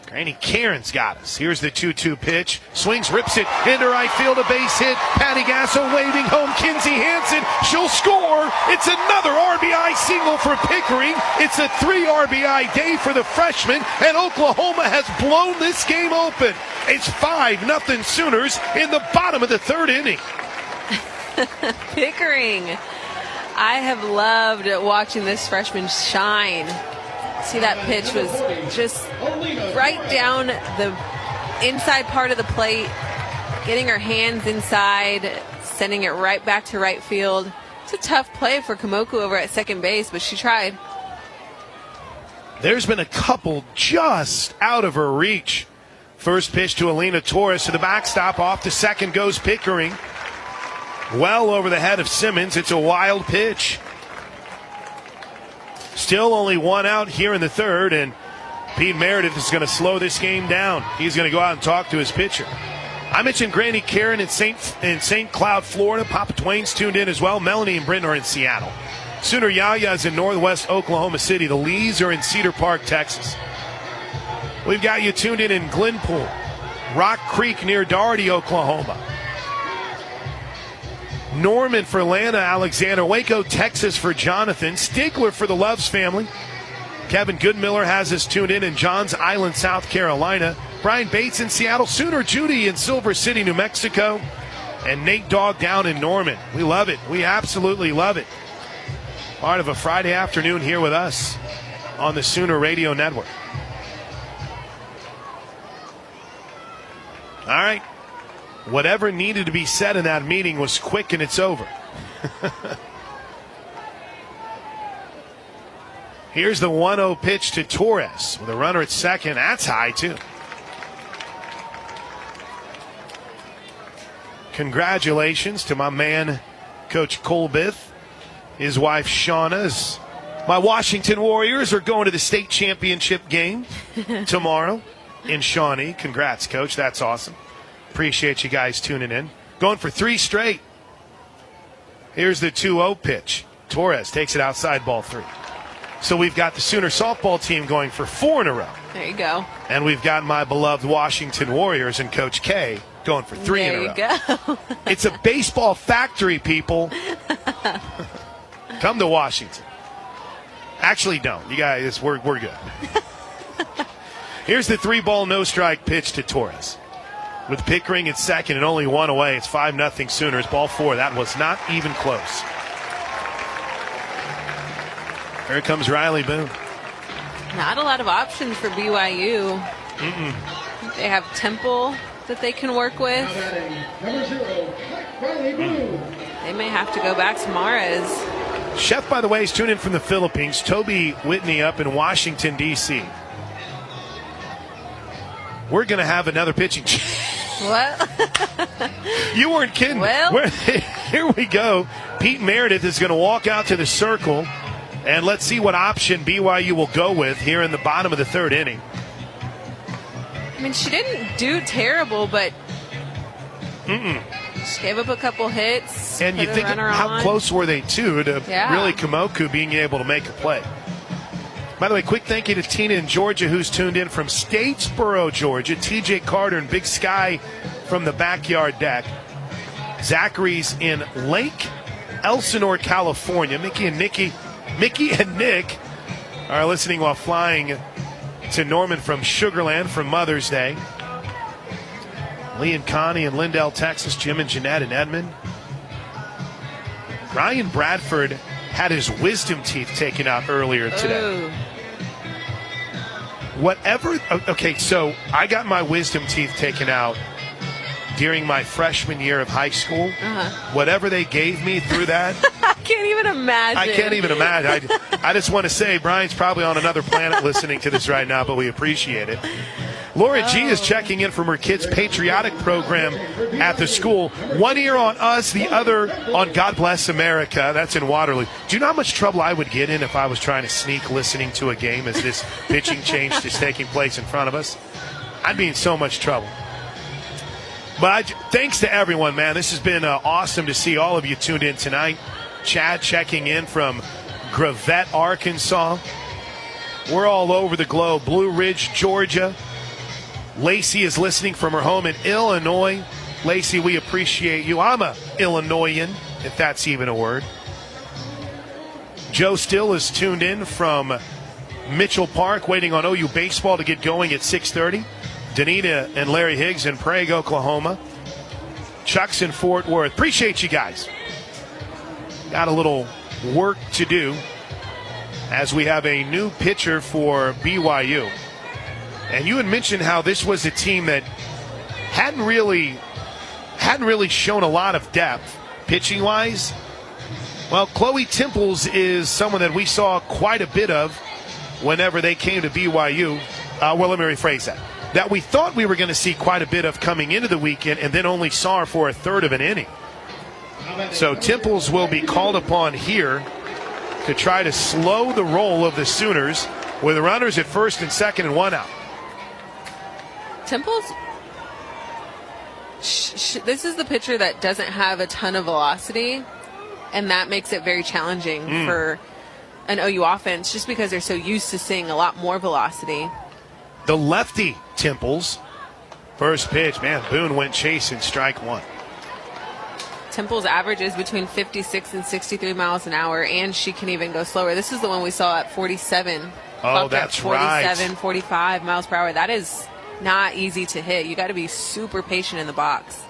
Granny Karen's got us. Here's the 2-2 pitch. Swings, rips it into right field. A base hit. Patty Gasso waving home. Kinsey Hansen. She'll score. It's another RBI single for Pickering. It's a 3 RBI day for the freshman, and Oklahoma has blown this game open. It's 5-0 Sooners in the bottom of the 3rd inning. Pickering. I have loved watching this freshman shine. See, that pitch was just right down the inside part of the plate, getting her hands inside, sending it right back to right field. It's a tough play for Kamoku over at second base, but she tried. There's been a couple just out of her reach. First pitch to Alina Torres to the backstop. Off to second goes Pickering. Well over the head of Simmons. It's a wild pitch. Still only 1 out here in the 3rd, and Pete Meredith is going to slow this game down. He's going to go out and talk to his pitcher. I mentioned Granny Karen in St. Cloud, Florida. Papa Twain's tuned in as well. Melanie and Brent are in Seattle. Sooner Yaya is in northwest Oklahoma City. The Lees are in Cedar Park, Texas. We've got you tuned in Glenpool, Rock Creek near Doherty, Oklahoma. Norman for Lana Alexander, Waco, Texas for Jonathan, Stigler for the Loves family. Kevin Goodmiller has us tuned in Johns Island, South Carolina. Brian Bates in Seattle, Sooner Judy in Silver City, New Mexico, and Nate Dogg down in Norman. We love it. We absolutely love it. Part of a Friday afternoon here with us on the Sooner Radio Network. All right. Whatever needed to be said in that meeting was quick, and it's over. Here's the 1-0 pitch to Torres with a runner at second. That's high, too. Congratulations to my man, Coach Colbith. His wife, Shauna, is My Washington Warriors are going to the state championship game tomorrow in Shawnee. Congrats, Coach. That's awesome. Appreciate you guys tuning in. Going for 3 straight. Here's the 2-0 pitch. Torres takes it outside, ball 3. So we've got the Sooner softball team going for 4 in a row. There you go. And we've got my beloved Washington Warriors and Coach K going for 3 in a row. There you go. It's a baseball factory, people. Come to Washington. Actually, don't. You guys, we're good. Here's the 3-ball, no-strike pitch to Torres. With Pickering at second and only 1 away, it's 5-0 Sooners. Ball 4. That was not even close. Here comes Riley Boone. Not a lot of options for BYU. They have Temple that they can work with. Number 0, Riley Boone. They may have to go back to Mares. Chef, by the way, is tuned in from the Philippines. Toby Whitney up in Washington, D.C. We're going to have another pitching change. What? You weren't kidding. Well. Here we go. Pete Meredith is going to walk out to the circle, and let's see what option BYU will go with here in the bottom of the 3rd inning. I mean, she didn't do terrible, but she gave up a couple hits. And you think how close were they to really Kamoku being able to make a play. By the way, quick thank you to Tina in Georgia who's tuned in from Statesboro, Georgia. TJ Carter and Big Sky from the backyard deck. Zachary's in Lake Elsinore, California. Mickey and Nick are listening while flying to Norman from Sugarland for Mother's Day. Lee and Connie in Lindell, Texas. Jim and Jeanette in Edmond. Ryan Bradford had his wisdom teeth taken out earlier today. Ooh. Okay, so I got my wisdom teeth taken out during my freshman year of high school. Whatever they gave me through that. I can't even imagine. I can't even imagine. I just want to say Brian's probably on another planet listening to this right now, but we appreciate it. Laura G is checking in from her kids' patriotic program at the school. One ear on us, the other on God Bless America. That's in Waterloo. Do you know how much trouble I would get in if I was trying to sneak listening to a game as this pitching change is taking place in front of us? I'd be in so much trouble. But thanks to everyone, man. This has been awesome to see all of you tuned in tonight. Chad checking in from Gravette, Arkansas. We're all over the globe. Blue Ridge, Georgia. Lacey is listening from her home in Illinois. Lacey, we appreciate you. I'm a Illinoisan, if that's even a word. Joe Still is tuned in from Mitchell Park, waiting on OU baseball to get going at 6:30. Danita and Larry Higgs in Prague, Oklahoma. Chuck's in Fort Worth. Appreciate you guys. Got a little work to do as we have a new pitcher for BYU. And you had mentioned how this was a team that hadn't really shown a lot of depth pitching-wise. Well, Chloe Temples is someone that we saw quite a bit of whenever they came to BYU. Well, let me rephrase that. That we thought we were going to see quite a bit of coming into the weekend and then only saw her for a third of an inning. So Temples will be called upon here to try to slow the roll of the Sooners with runners at first and second and 1 out. Temple's, this is the pitcher that doesn't have a ton of velocity, and that makes it very challenging for an OU offense just because they're so used to seeing a lot more velocity. The lefty Temples, first pitch, man, Boone went chasing, strike 1. Temple's average is between 56 and 63 miles an hour, and she can even go slower. This is the one we saw at 47. Oh, that's 47, 45 miles per hour. That is not easy to hit. You got to be super patient in the box.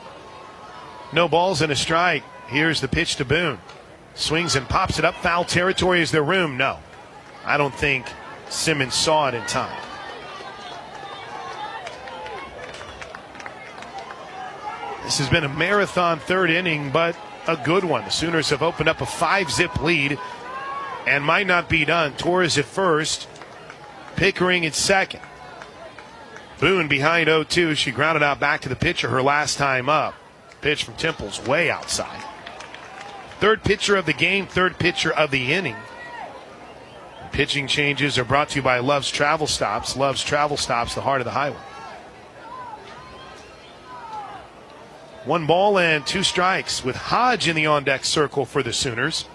No balls and a strike. Here's the pitch to Boone. Swings and pops it up. Foul territory. Is there room? No. I don't think Simmons saw it in time. This has been a marathon third inning, but a good one. The Sooners have opened up a 5-zip lead and might not be done. Torres at first. Pickering at second. Boone behind 0-2. She grounded out back to the pitcher her last time up. Pitch from Temples way outside. Third pitcher of the game, third pitcher of the inning. pitching changes are brought to you by Love's Travel Stops. Love's Travel Stops, the heart of the highway. 1 ball and 2 strikes with Hodge in the on-deck circle for the Sooners.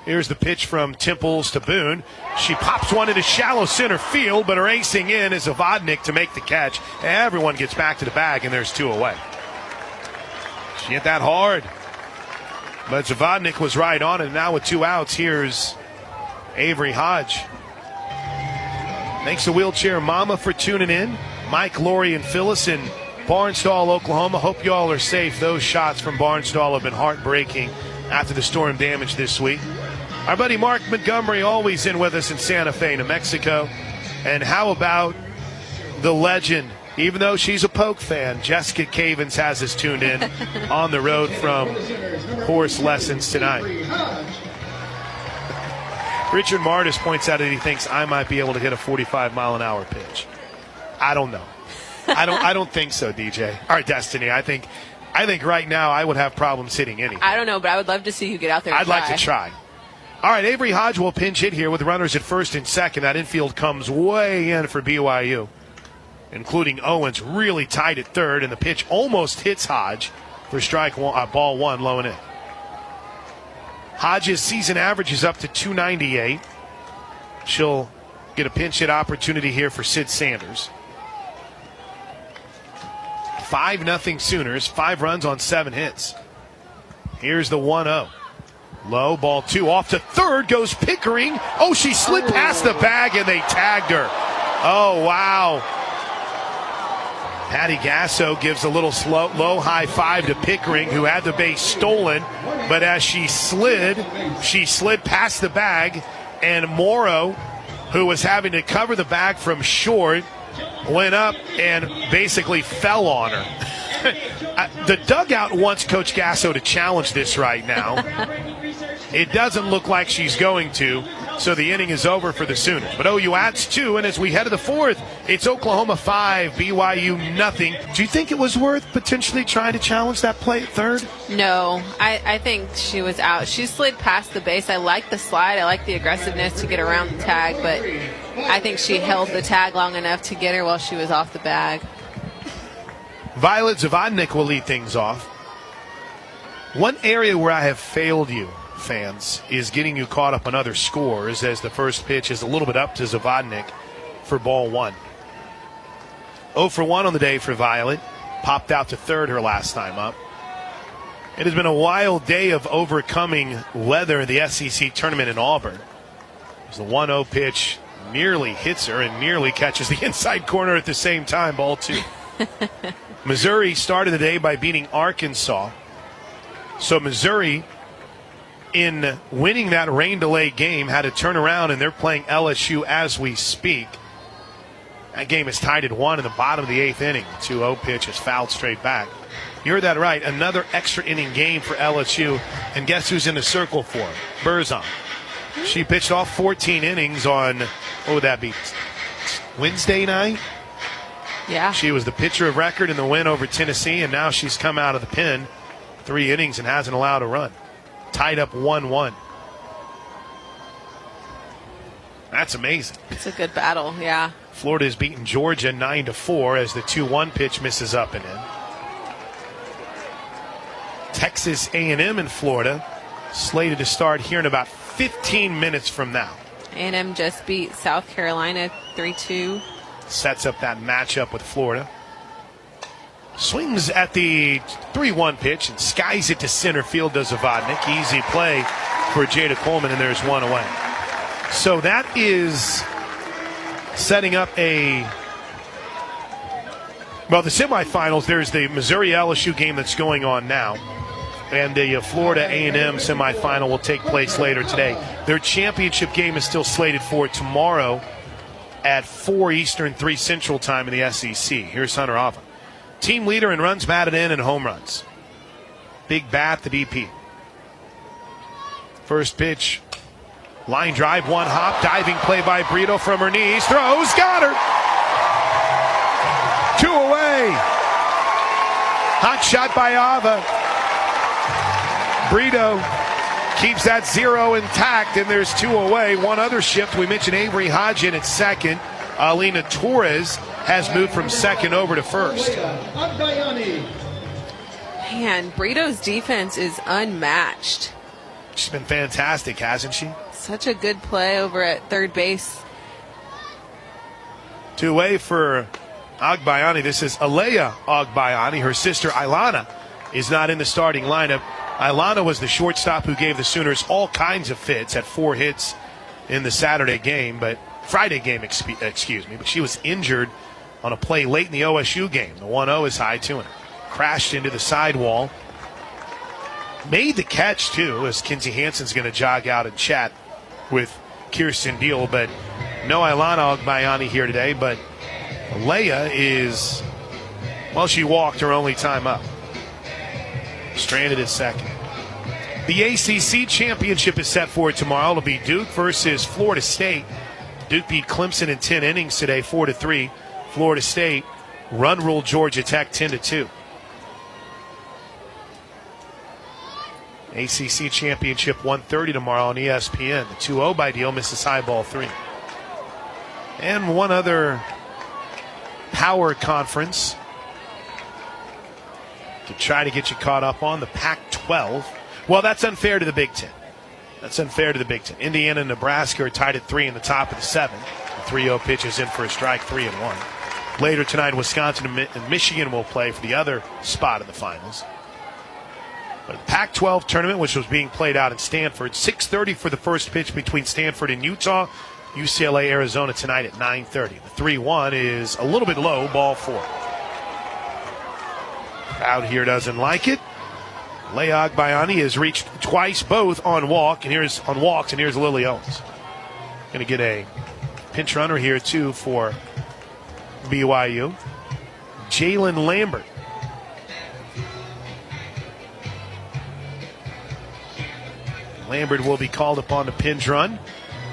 Here's the pitch from Temples to Boone. She pops one into shallow center field, but racing in is Zavodnik to make the catch. Everyone gets back to the bag, and there's 2 away. She hit that hard, but Zavodnik was right on it. And now with 2 outs, here's Avery Hodge. Thanks to Wheelchair Mama for tuning in. Mike, Lori, and Phyllis in Barnstall, Oklahoma. Hope you all are safe. Those shots from Barnstall have been heartbreaking after the storm damage this week. Our buddy Mark Montgomery always in with us in Santa Fe, New Mexico. And how about the legend, even though she's a Polk fan, Jessica Cavens has us tuned in on the road from horse lessons tonight. Richard Martis points out that he thinks I might be able to hit a 45-mile-an-hour pitch. I don't know. I don't think so, DJ. Or Destiny. I think right now I would have problems hitting anything. I don't know, but I would love to see you get out there and I'd like to try. All right, Avery Hodge will pinch hit here with runners at first and second. That infield comes way in for BYU, including Owens really tight at third, and the pitch almost hits Hodge for strike one, ball 1, low and in. Hodge's season average is up to 298. She'll get a pinch hit opportunity here for Sid Sanders. 5-0 Sooners, 5 runs on 7 hits. Here's the 1-0. Low, ball 2, off to third goes Pickering. Oh, she slid past the bag and they tagged her. Oh, wow. Patty Gasso gives a little low high five to Pickering, who had the base stolen. But as she slid past the bag, and Morrow, who was having to cover the bag from short, went up and basically fell on her. The dugout wants Coach Gasso to challenge this right now. It doesn't look like she's going to, so the inning is over for the Sooners. But OU adds 2, and as we head to the 4th, it's Oklahoma 5, BYU nothing. Do you think it was worth potentially trying to challenge that play at third? No, I think she was out. She slid past the base. I like the slide. I like the aggressiveness to get around the tag, but I think she held the tag long enough to get her while she was off the bag. Violet Zavodnik will lead things off. One area where I have failed you, fans, is getting you caught up on other scores, as the first pitch is a little bit up to Zavodnik for ball 1. 0 for 1 on the day for Violet. Popped out to third her last time up. It has been a wild day of overcoming weather in the SEC tournament in Auburn. As the 1-0 pitch nearly hits her and nearly catches the inside corner at the same time, ball 2. Missouri started the day by beating Arkansas. So Missouri, in winning that rain-delayed game, had to turn around, and they're playing LSU as we speak. That game is tied at 1 in the bottom of the 8th inning. 2-0 pitch is fouled straight back. You heard that right. Another extra inning game for LSU. And guess who's in the circle for him? Berzon. She pitched off 14 innings on, what would that be, Wednesday night? Yeah. She was the pitcher of record in the win over Tennessee, and now she's come out of the pen 3 innings and hasn't allowed a run. Tied up 1-1. That's amazing. It's a good battle, yeah. Florida has beaten Georgia 9-4 as the 2-1 pitch misses up and in. Texas A&M in Florida slated to start here in about 15 minutes from now. A&M just beat South Carolina 3-2. Sets up that matchup with Florida. Swings at the 3-1 pitch and skies it to center field, does Zavodnik. Easy play for Jada Coleman, and there's 1 away. So that is setting up the semifinals. There's the Missouri-LSU game that's going on now, and the Florida A&M semifinal will take place later today. Their championship game is still slated for tomorrow at 4 Eastern, 3 Central time in the SEC. Here's Hunter Ava. Team leader in runs batted in and home runs. Big bat, the DP. First pitch, line drive, 1 hop, diving play by Brito from her knees. Throws, got her. 2 away. Hot shot by Ava. Brito keeps that 0 intact, and there's 2 away. One other shift, we mentioned Avery Hodgin at second. Alina Torres has moved from second over to first. Man, Brito's defense is unmatched. She's been fantastic, hasn't she? Such a good play over at third base. 2 away for Agbayani. This is Alea Agbayani. Her sister Ilana is not in the starting lineup. Ilana was the shortstop who gave the Sooners all kinds of fits, had 4 hits in the Friday game, but she was injured on a play late in the OSU game. The 1-0 is high to her. Crashed into the sidewall. Made the catch, too, as Kinsey Hansen's going to jog out and chat with Kirsten Deal, but no Ilana Agbayani here today, but Leia is, well, she walked her only time up. Stranded at second. The ACC championship is set for tomorrow. It'll be Duke versus Florida State. Duke beat Clemson in 10 innings today, 4-3. Florida State run-ruled Georgia Tech 10-2. ACC championship 1:30 tomorrow on ESPN. The 2-0 by Deal misses high ball 3. And one other power conference to try to get you caught up on, the Pac-12. Well, that's unfair to the Big Ten. Indiana and Nebraska are tied at 3 in the top of the 7th. The 3-0 pitch is in for a strike, 3-1. Later tonight, Wisconsin and Michigan will play for the other spot in the finals. But the Pac-12 tournament, which was being played out in Stanford, 6:30 for the first pitch between Stanford and Utah. UCLA, Arizona tonight at 9:30. The 3-1 is a little bit low, ball 4. Crowd here doesn't like it. Leia Agbayani has reached twice, both on walks, and here's Lily Owens. Going to get a pinch runner here, too, for BYU. Jalen Lambert. Lambert will be called upon to pinch run.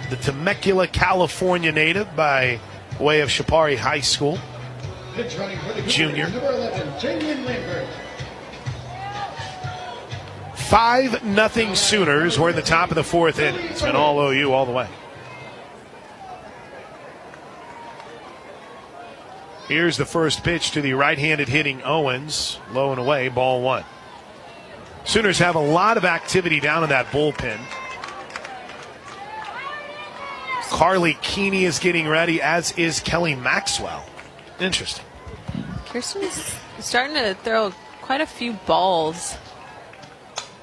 The Temecula, California native by way of Chapari High School. Junior. 5-0 Sooners. We're in the top of the 4th inning. It's been all OU all the way. Here's the first pitch to the right-handed hitting Owens. Low and away, ball 1. Sooners have a lot of activity down in that bullpen. Carly Keeney is getting ready, as is Kelly Maxwell. Interesting. Kirsten's starting to throw quite a few balls.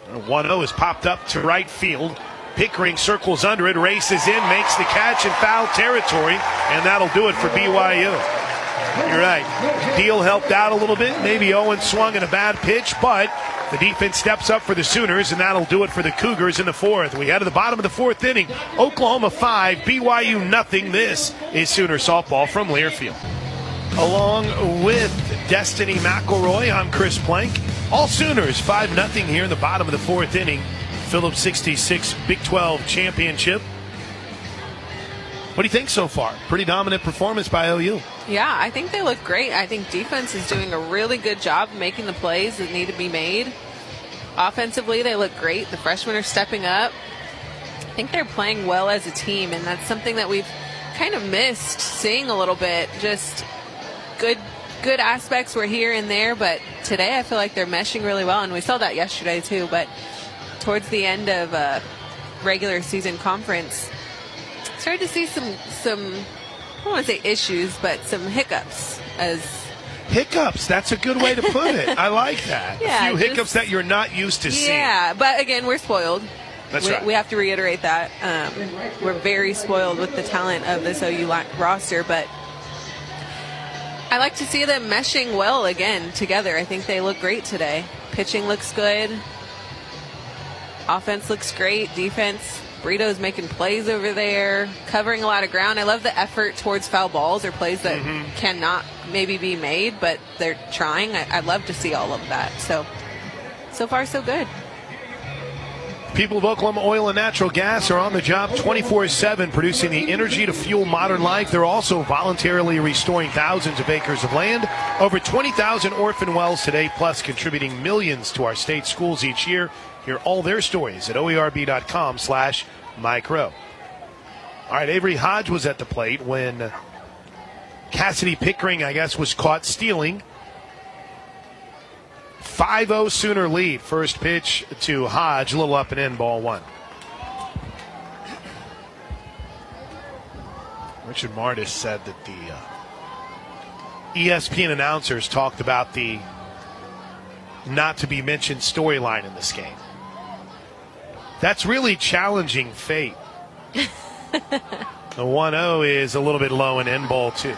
1-0 is popped up to right field. Pickering circles under it, races in, makes the catch in foul territory, and that'll do it for BYU. You're right. Deal helped out a little bit. Maybe Owens swung in a bad pitch, but the defense steps up for the Sooners, and that'll do it for the Cougars in the 4th. We head to the bottom of the 4th inning. Oklahoma 5, BYU nothing. This is Sooner softball from Learfield. Along with Destiny McElroy, I'm Chris Plank. All Sooners 5-0 here in the bottom of the 4th inning. Phillips 66 Big 12 championship. What do you think so far? Pretty dominant performance by OU. Yeah, I think they look great. I think defense is doing a really good job making the plays that need to be made. Offensively, they look great. The freshmen are stepping up. I think they're playing well as a team, and that's something that we've kind of missed seeing a little bit. Just good aspects were here and there, but today I feel like they're meshing really well, and we saw that yesterday too. But towards the end of regular season conference, started to see some I don't want to say issues, but some hiccups. Hiccups, that's a good way to put it. I like that. Yeah, a few hiccups that you're not used to seeing. Yeah, but again, we're spoiled. That's right. We have to reiterate that. We're very spoiled with the talent of this OU roster, but I like to see them meshing well again together. I think they look great today. Pitching looks good. Offense looks great. Defense, Brito's making plays over there, covering a lot of ground. I love the effort towards foul balls or plays that cannot maybe be made, but they're trying. I'd love to see all of that. So far, so good. People of Oklahoma Oil and Natural Gas are on the job 24/7, producing the energy to fuel modern life. They're also voluntarily restoring thousands of acres of land, over 20,000 orphan wells today, plus contributing millions to our state schools each year. Hear all their stories at oerb.com/micro. All right, Avery Hodge was at the plate when Cassidy Pickering, I guess, was caught stealing. 5-0 Sooner lead. First pitch to Hodge, a little up and in, ball one. Richard Martis said that the ESPN announcers talked about the not-to-be-mentioned storyline in this game. That's really challenging fate. The 1-0 is a little bit low and in, ball two.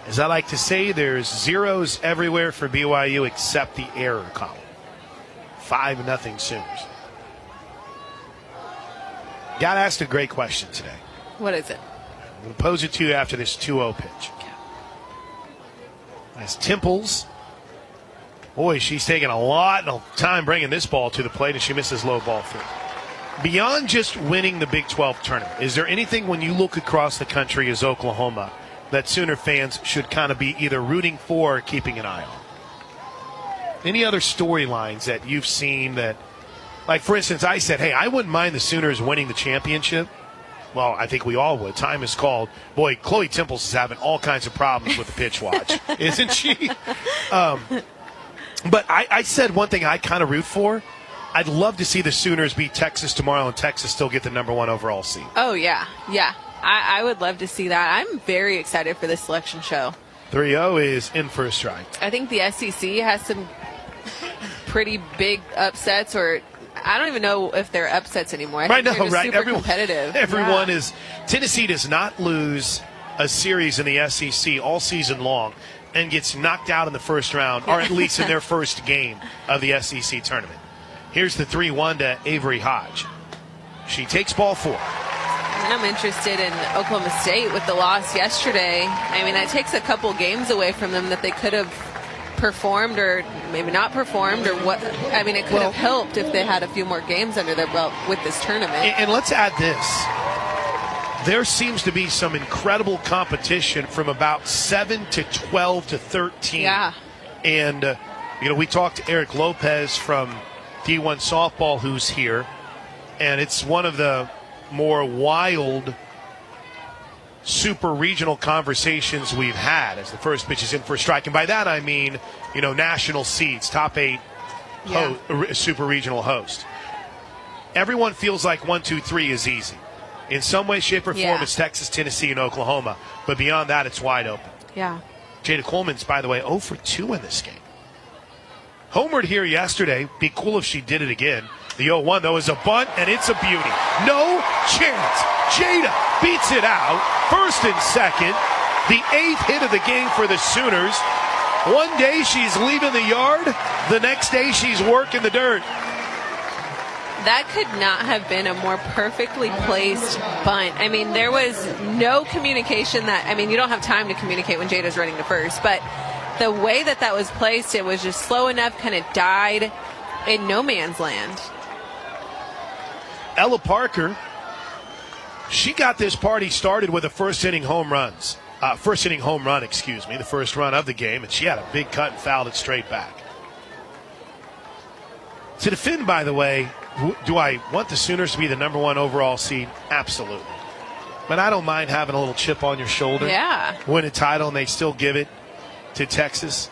As I like to say, there's zeros everywhere for BYU except the error column. 5-0 Sooners. Got asked a great question today. What is it? I'm going to pose it to you after this 2-0 pitch. As Temples, boy, she's taking a lot of time bringing this ball to the plate, and she misses low ball three. Beyond just winning the Big 12 tournament, is there anything when you look across the country as Oklahoma that Sooner fans should kind of be either rooting for or keeping an eye on? Any other storylines that you've seen that, like, for instance, I said, hey, I wouldn't mind the Sooners winning the championship. Well, I think we all would. Time is called. Boy, Chloe Temples is having all kinds of problems with the pitch watch, isn't she? But I said one thing I kind of root for. I'd love to see the Sooners beat Texas tomorrow and Texas still get the #1 overall seed. Oh, yeah. Yeah. I would love to see that. I'm very excited for this selection show. 3-0 is in for a strike. I think the SEC has some pretty big upsets, or I don't even know if they're upsets anymore. I think they're just super competitive. Everyone is. Tennessee does not lose a series in the SEC all season long and gets knocked out in the first round, or at least in their first game of the SEC tournament. Here's the 3-1 to Avery Hodge. She takes ball four. I'm interested in Oklahoma State with the loss yesterday. I mean, that takes a couple games away from them that they could have performed or maybe not performed, or what. I mean, it could have helped if they had a few more games under their belt with this tournament. And let's add this. There seems to be some incredible competition from about 7 to 12 to 13. Yeah. And, we talked to Eric Lopez from D1 Softball who's here, and it's one of the more wild super regional conversations we've had as the first pitch is in for a strike. And by that I mean, national seeds, top 8 super regional host. Everyone feels like 1, 2, 3 is easy. In some way, shape, or form, it's Texas, Tennessee, and Oklahoma. But beyond that, it's wide open. Yeah. Jada Coleman's, by the way, 0 for 2 in this game. Homered here yesterday. Be cool if she did it again. The 0-1, though, is a bunt, and it's a beauty. No chance. Jada beats it out. First and second. The 8th hit of the game for the Sooners. One day she's leaving the yard. The next day she's working the dirt. That could not have been a more perfectly placed bunt. I mean, there was no communication you don't have time to communicate when Jada's running to first, but the way that was placed, it was just slow enough, kind of died in no man's land. Ella Parker, she got this party started with a first inning home run, the first run of the game, and she had a big cut and fouled it straight back. To defend, by the way, do I want the Sooners to be the #1 overall seed? Absolutely. But I don't mind having a little chip on your shoulder. Yeah. Win a title, and they still give it to Texas.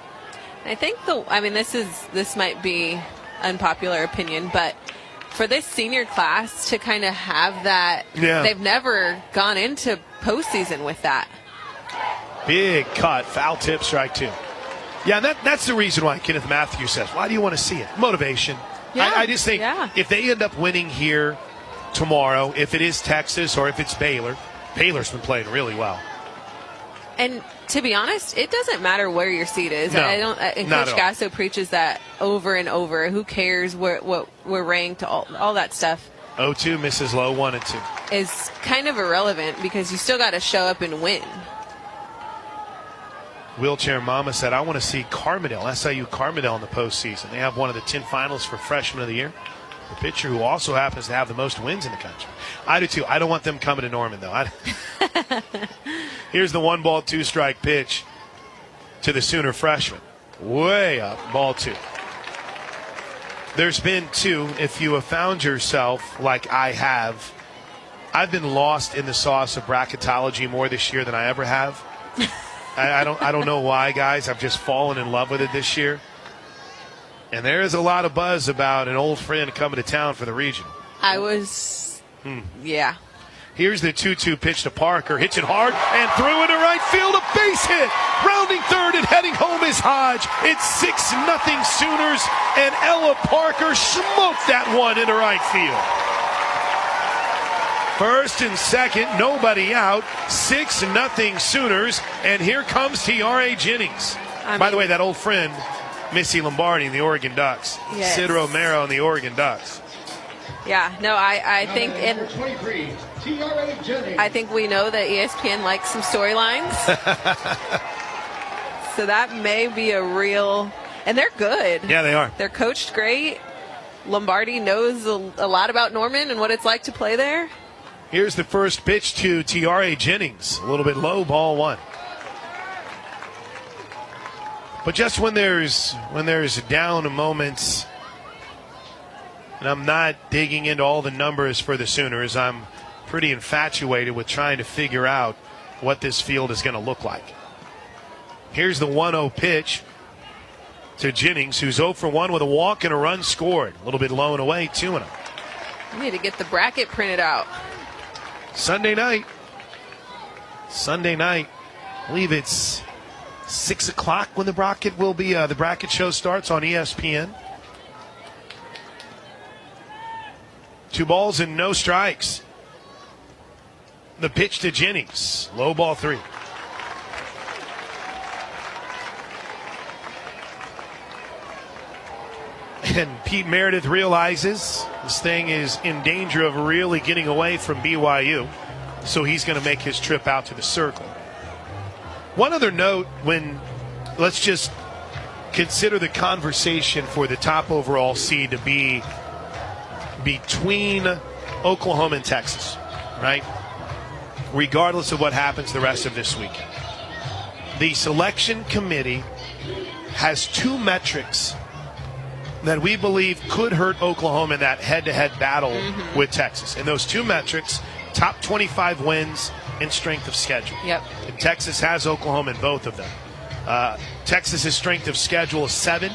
I think this might be unpopular opinion, but for this senior class to kind of have that, they've never gone into postseason with that. Big cut, foul tip, strike 2. Yeah, that's the reason why Kenneth Matthews says, why do you want to see it? Motivation. Yeah, I just think if they end up winning here tomorrow, if it is Texas or if it's Baylor, Baylor's been playing really well. And to be honest, it doesn't matter where your seat is. No, and Coach Gasso preaches that over and over. Who cares what we're ranked, all that stuff. 0-2 misses low, 1 and 2. Is kind of irrelevant because you still got to show up and win. Wheelchair Mama said, I want to see SIU Carmel in the postseason. They have one of the 10 finalists for Freshman of the Year. the pitcher who also happens to have the most wins in the country. I do too. I don't want them coming to Norman, though. Here's the 1-ball, 2-strike pitch to the Sooner freshman. Way up, ball 2. There's been 2. If you have found yourself like I have, I've been lost in the sauce of bracketology more this year than I ever have. I don't know why, guys. I've just fallen in love with it this year. And there is a lot of buzz about an old friend coming to town for the regional. Yeah. Here's the 2-2 pitch to Parker. Hits it hard and threw into right field. A base hit. Rounding third and heading home is Hodge. It's 6-0 Sooners, and Ella Parker smoked that one into right field. First and second, nobody out. 6-0 Sooners, and here comes T.R.A. Jennings. By the way, that old friend, Missy Lombardi in the Oregon Ducks. Yes. Sid Romero in the Oregon Ducks. Yeah, no, I think I think we know that ESPN likes some storylines. So that may be a real, and they're good. Yeah, they are. They're coached great. Lombardi knows a lot about Norman and what it's like to play there. Here's the first pitch to T.R.A. Jennings. A little bit low, ball 1. But just when there's down moments, and I'm not digging into all the numbers for the Sooners, I'm pretty infatuated with trying to figure out what this field is going to look like. Here's the 1-0 pitch to Jennings, who's 0 for 1 with a walk and a run scored. A little bit low and away, 2-0. We need to get the bracket printed out. Sunday night. I believe it's 6 o'clock when the bracket will be. The bracket show starts on ESPN. 2 balls and no strikes. The pitch to Jennings. Low ball 3. And Pete Meredith realizes this thing is in danger of really getting away from BYU. So he's going to make his trip out to the circle. One other note, let's just consider the conversation for the top overall seed to be between Oklahoma and Texas, right? Regardless of what happens the rest of this weekend. The selection committee has 2 metrics that we believe could hurt Oklahoma in that head-to-head battle with Texas. And those 2 metrics, top 25 wins and strength of schedule. Yep. And Texas has Oklahoma in both of them. Texas's strength of schedule is 7.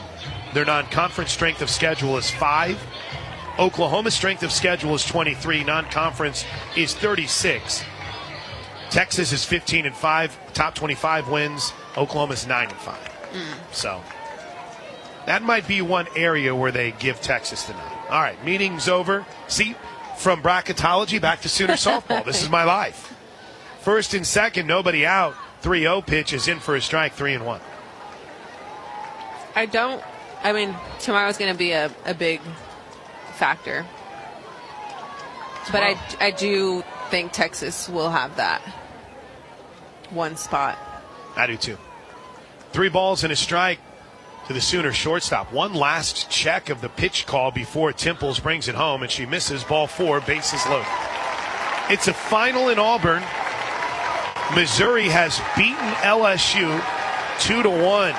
Their non-conference strength of schedule is 5. Oklahoma's strength of schedule is 23. Non-conference is 36. Texas is 15-5. Top 25 wins. Oklahoma's 9-5. So that might be one area where they give Texas the nod. All right, meeting's over. See, from bracketology back to Sooner softball. This is my life. First and second, nobody out. 3-0 pitch is in for a strike, 3-1. Tomorrow's going to be a big factor. But I do think Texas will have that one spot. I do too. 3 balls and a strike to the Sooner shortstop. One last check of the pitch call before Temples brings it home, and she misses. Ball 4, bases loaded. It's a final in Auburn. Missouri has beaten LSU 2-1.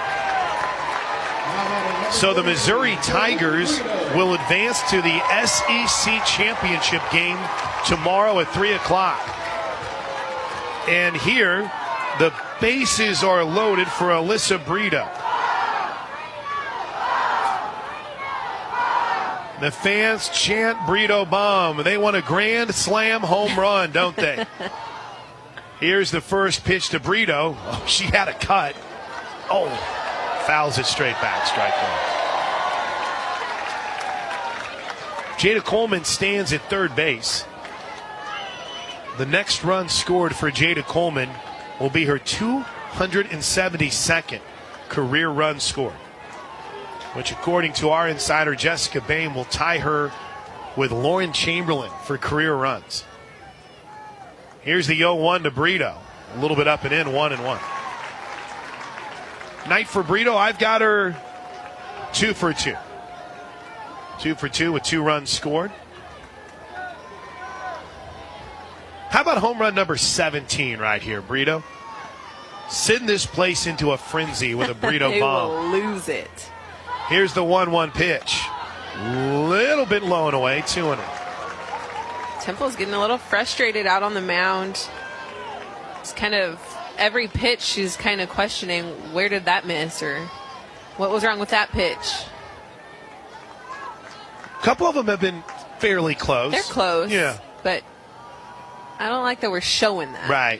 So the Missouri Tigers will advance to the SEC championship game tomorrow at 3 o'clock. And here, the bases are loaded for Alyssa Brito. The fans chant Brito bomb. They want a grand slam home run, don't they? Here's the first pitch to Brito. Oh, she had a cut. Oh, fouls it straight back. Strike 1. Jada Coleman stands at third base. The next run scored for Jada Coleman will be her 272nd career run scored, which, according to our insider Jessica Bain, will tie her with Lauren Chamberlain for career runs. Here's the 0-1 to Brito. A little bit up and in, 1-1. Night for Brito, I've got her 2 for 2. 2 for 2 with 2 runs scored. How about home run number 17 right here, Brito? Send this place into a frenzy with a Brito they bomb. Will lose it. Here's the 1-1 pitch. Little bit low and away, 2-0. Temple's getting a little frustrated out on the mound. It's kind of every pitch she's kind of questioning, where did that miss, or what was wrong with that pitch? A couple of them have been fairly close. They're close. Yeah. But I don't like that we're showing that. Right.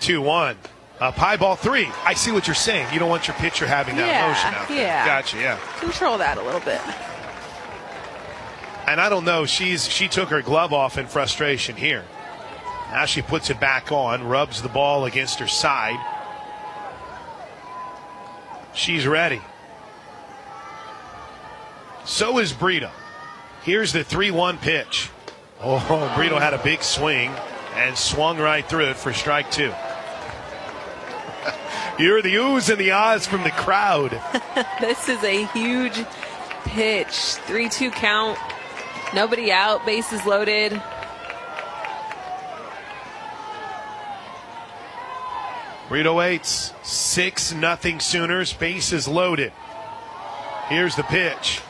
2-1. Up high, ball 3. I see what you're saying. You don't want your pitcher having that emotion out there. Yeah. Gotcha, yeah. Control that a little bit. And I don't know, she took her glove off in frustration here. Now she puts it back on, rubs the ball against her side. She's ready. So is Brito. Here's the 3-1 pitch. Oh, Brito had a big swing and swung right through it for strike 2. You hear the oohs and the ahs from the crowd. This is a huge pitch. 3-2 count. Nobody out. Bases loaded. Brito waits. 6-0 Sooners. Bases loaded. Here's the pitch.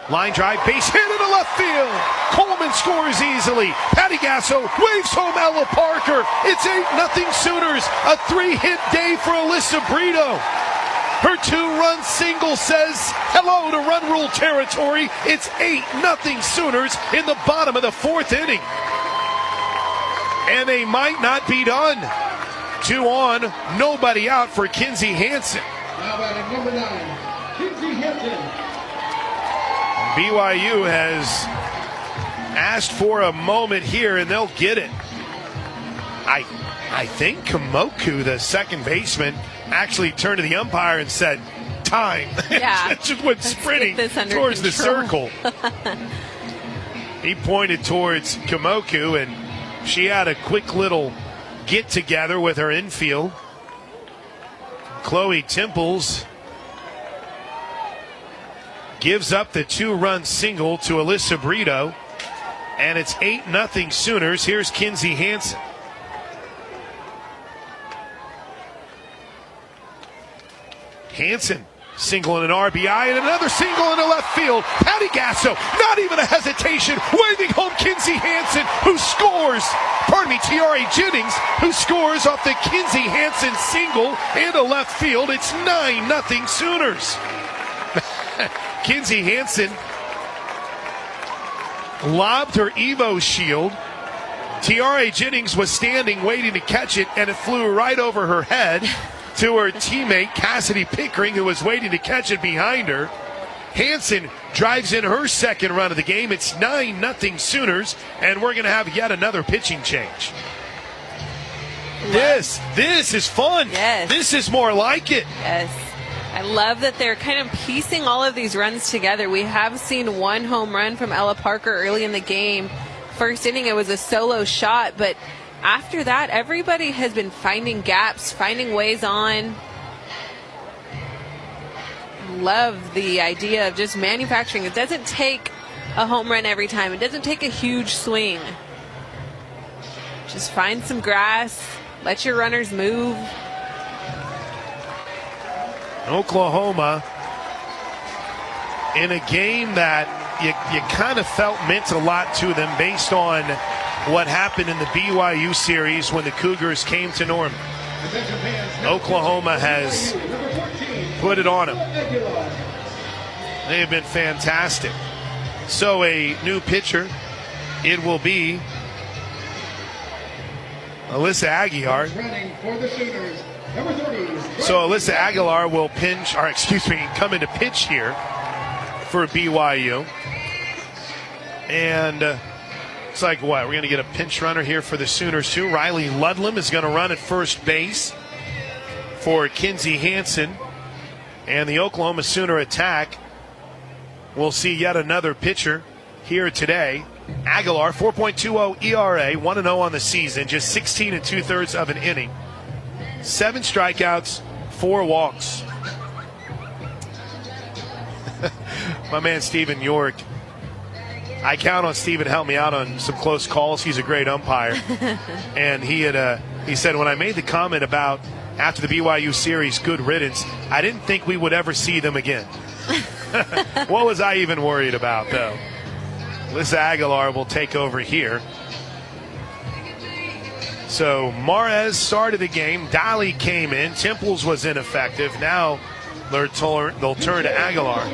Line drive, base hit into left field. Coleman scores easily. Patty Gasso waves home Ella Parker. It's 8-0 Sooners. A 3-hit day for Alyssa Brito. Her 2-run single says hello to run rule territory. It's 8-0 Sooners in the bottom of the 4th inning. And they might not be done. 2 on, nobody out for Kinsey Hansen. Now batting number 9, Kinsey Hansen. BYU has asked for a moment here, and they'll get it. I think Kamoku, the second baseman, actually turned to the umpire and said, time. Yeah. Just went sprinting towards the circle. He pointed towards Kamoku, and she had a quick little get-together with her infield. Chloe Temples gives up the 2-run single to Alyssa Brito, and it's 8-0 Sooners. Here's Kinsey Hansen. Hansen single and an RBI, and another single into left field. Patty Gasso, not even a hesitation, waving home Kinsey Hansen, who scores. T.R.A. Jennings, who scores off the Kinsey Hansen single into left field. It's 9-0 Sooners. Kinsey Hansen lobbed her Evo shield. T.R.A. Jennings was standing waiting to catch it, and it flew right over her head to her teammate Cassidy Pickering, who was waiting to catch it behind her. Hansen drives in her second run of the game. It's 9-0 Sooners, and we're going to have yet another pitching change. This is fun. Yes. This is more like it. Yes. I love that they're kind of piecing all of these runs together. We have seen one home run from Ella Parker early in the game. First inning, it was a solo shot, but after that, everybody has been finding gaps, finding ways on. Love the idea of just manufacturing. It doesn't take a home run every time. It doesn't take a huge swing. Just find some grass, let your runners move. Oklahoma in a game that you kind of felt meant a lot to them based on what happened in the BYU series when the Cougars came to Norman. Oklahoma has put it on them. They have been fantastic. So a new pitcher, it will be Alyssa Aguilar. So Alyssa Aguilar will come into pitch here for BYU. And it's like, what, we're going to get a pinch runner here for the Sooners too. Riley Ludlam is going to run at first base for Kinsey Hansen. And the Oklahoma Sooner attack will see yet another pitcher here today. Aguilar, 4.20 ERA, 1-0 on the season, just 16 2/3 of an inning. 7 strikeouts, 4 walks. My man Stephen York I count on Steven to help me out on some close calls. He's a great umpire. And he said, when I made the comment about after the BYU series, good riddance, I didn't think we would ever see them again. What was I even worried about, though? Alyssa Aguilar will take over here. So Mares started the game. Dolly came in. Temples was ineffective. Now they'll turn to Aguilar.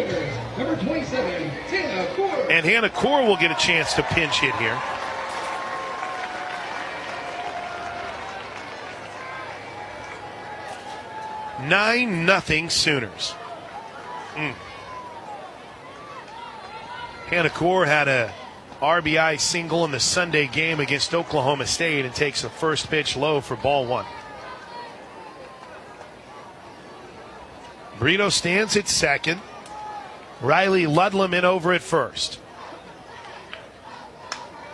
Number 27, Hannah Core. And Hannah Core will get a chance to pinch hit here. Nothing Sooners. Hannah Core had a RBI single in the Sunday game against Oklahoma State and takes the first pitch low for ball one. Brito stands at second. Riley Ludlam in over at first.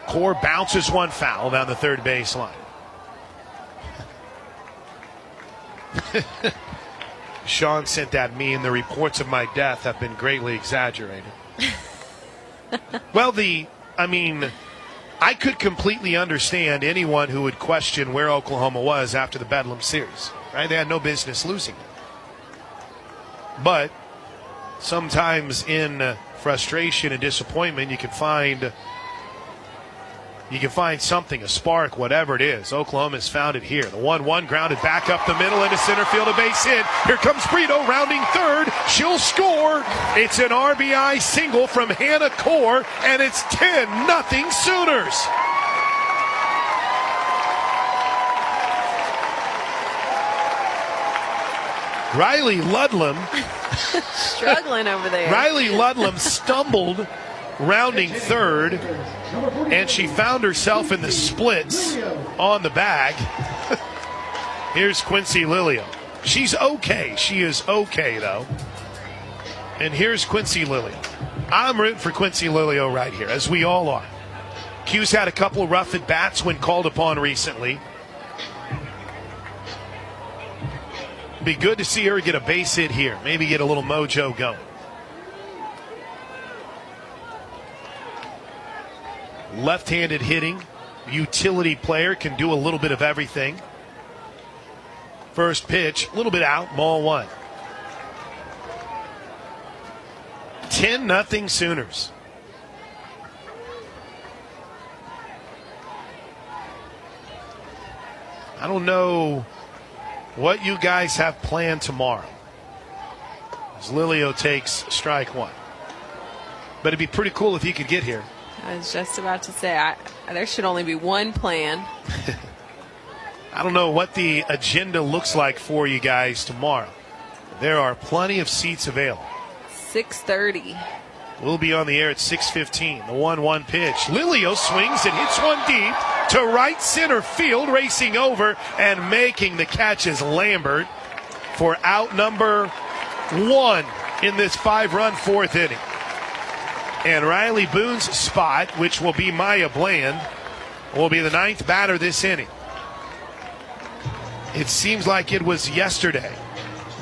Core bounces one foul down the third baseline. Sean sent that meme. The reports of my death have been greatly exaggerated. Well, I could completely understand anyone who would question where Oklahoma was after the Bedlam series. Right? They had no business losing it. But sometimes in frustration and disappointment, you can find something, a spark, whatever it is. Oklahoma's found it here. The 1-1 grounded back up the middle into center field, a base hit. Here comes Brito rounding third. She'll score. It's an RBI single from Hannah Core, and it's 10-0 Sooners. Riley Ludlam struggling over there. Riley Ludlam stumbled rounding third, and she found herself in the splits on the bag. Here's Quincy Lilio. She's okay. She is okay, though. And here's Quincy Lilio. I'm rooting for Quincy Lilio right here, as we all are. Q's had a couple of rough at-bats when called upon recently. Be good to see her get a base hit here. Maybe get a little mojo going. Left-handed hitting, utility player, can do a little bit of everything. First pitch, a little bit out, ball one. 10-0 Sooners. I don't know what you guys have planned tomorrow, as Lilio takes strike one. But it'd be pretty cool if he could get here. I was just about to say, there should only be one plan. I don't know what the agenda looks like for you guys tomorrow. There are plenty of seats available. 6:30. We'll be on the air at 6:15. The 1-1 pitch. Lilio swings and hits one deep to right center field, racing over and making the catch is Lambert for out number one in this 5-run fourth inning. And Riley Boone's spot, which will be Maya Bland, will be the ninth batter this inning. It seems like it was yesterday,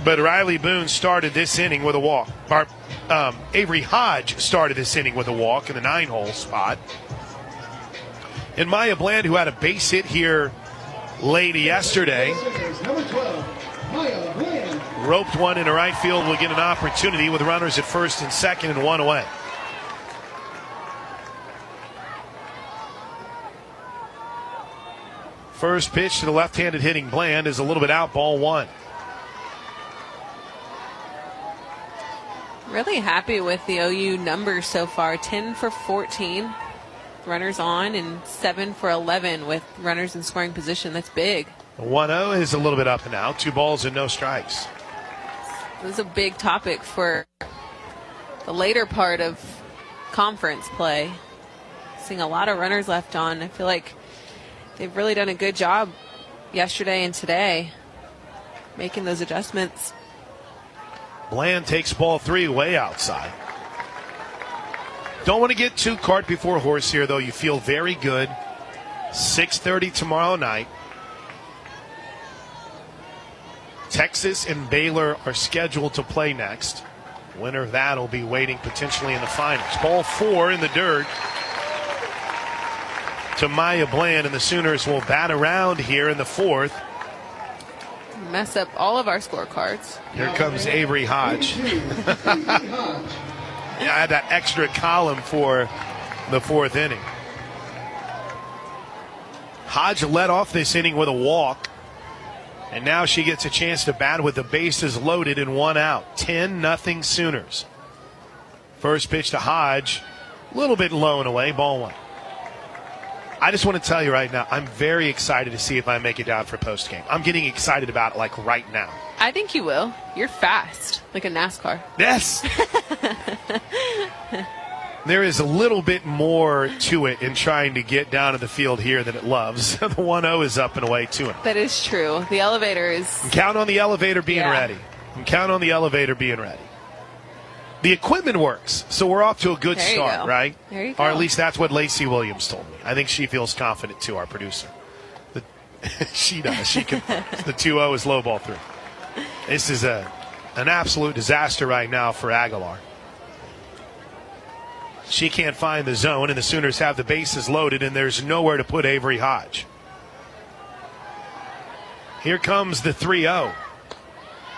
but Riley Boone started this inning with a walk. Avery Hodge started this inning with a walk in the 9-hole spot. And Maya Bland, who had a base hit here late yesterday, Number 12, Maya Bland. roped one into right field, will get an opportunity with runners at first and second and one away. First pitch to the left-handed hitting Bland is a little bit out, ball one. Really happy with the OU numbers so far. 10 for 14 runners on and 7 for 11 with runners in scoring position. That's big. The 1-0 is a little bit up and out. 2 balls and no strikes. This is a big topic for the later part of conference play. Seeing a lot of runners left on. I feel like they've really done a good job yesterday and today making those adjustments. Bland takes ball 3 way outside. Don't want to get too cart before horse here, though. You feel very good. 6:30 tomorrow night. Texas and Baylor are scheduled to play next. Winner of that will be waiting potentially in the finals. Ball 4 in the dirt. to Maya Bland, and the Sooners will bat around here in the fourth. Mess up all of our scorecards. Here comes Avery Hodge. Yeah, I had that extra column for the fourth inning. Hodge led off this inning with a walk, and now she gets a chance to bat with the bases loaded and 1 out. 10-0 Sooners. First pitch to Hodge, a little bit low and away, ball 1. I just want to tell you right now, I'm very excited to see if I make it down for postgame. I'm getting excited about it like right now. I think you will. You're fast, like a NASCAR. Yes. There is a little bit more to it in trying to get down to the field here than it loves. The 1-0 is up and away 2-0. That is true. The elevator is... Count on the elevator being ready. Count on the elevator being ready. The equipment works, so we're off to a good start, right? There you go. Or at least that's what Lacey Williams told me. I think she feels confident, too, our producer. She does. She confirms. The 2-0 is low ball 3. This is an absolute disaster right now for Aguilar. She can't find the zone, and the Sooners have the bases loaded, and there's nowhere to put Avery Hodge. Here comes the 3-0.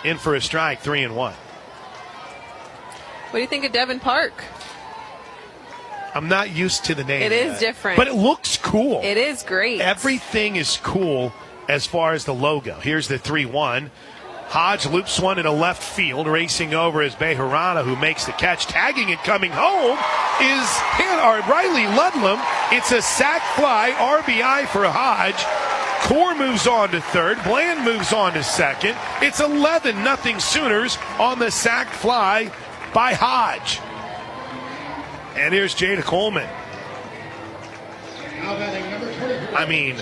In for a strike, 3-1. What do you think of Devon Park? I'm not used to the name. It is different. But it looks cool. It is great. Everything is cool as far as the logo. Here's the 3-1. Hodge loops one into left field. Racing over is Bejarano, who makes the catch. Tagging it coming home is Riley Ludlam. It's a sac fly, RBI for Hodge. Core moves on to third. Bland moves on to second. It's 11-0 Sooners on the sac fly by Hodge. And here's Jada Coleman. I mean,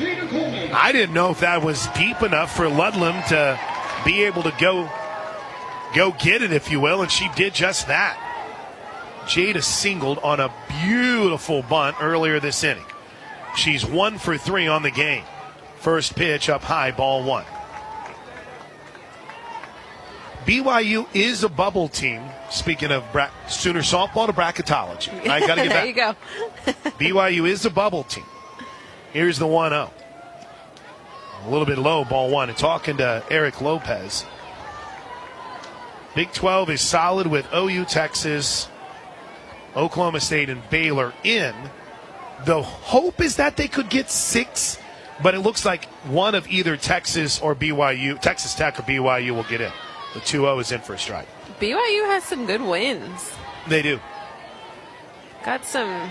I didn't know if that was deep enough for Ludlam to be able to go get it, if you will, and she did just that. Jada singled on a beautiful bunt earlier this inning. She's 1 for 3 on the game. First pitch up high, ball 1. BYU is a bubble team. Speaking of Sooner softball to bracketology. I got to get there you go. BYU is a bubble team. Here's the 1-0. A little bit low, ball 1. And talking to Eric Lopez. Big 12 is solid with OU, Texas, Oklahoma State, and Baylor in. The hope is that they could get 6, but it looks like one of either Texas or BYU, Texas Tech or BYU will get in. The 2-0 is in for a strike. BYU has some good wins. They do. Got some,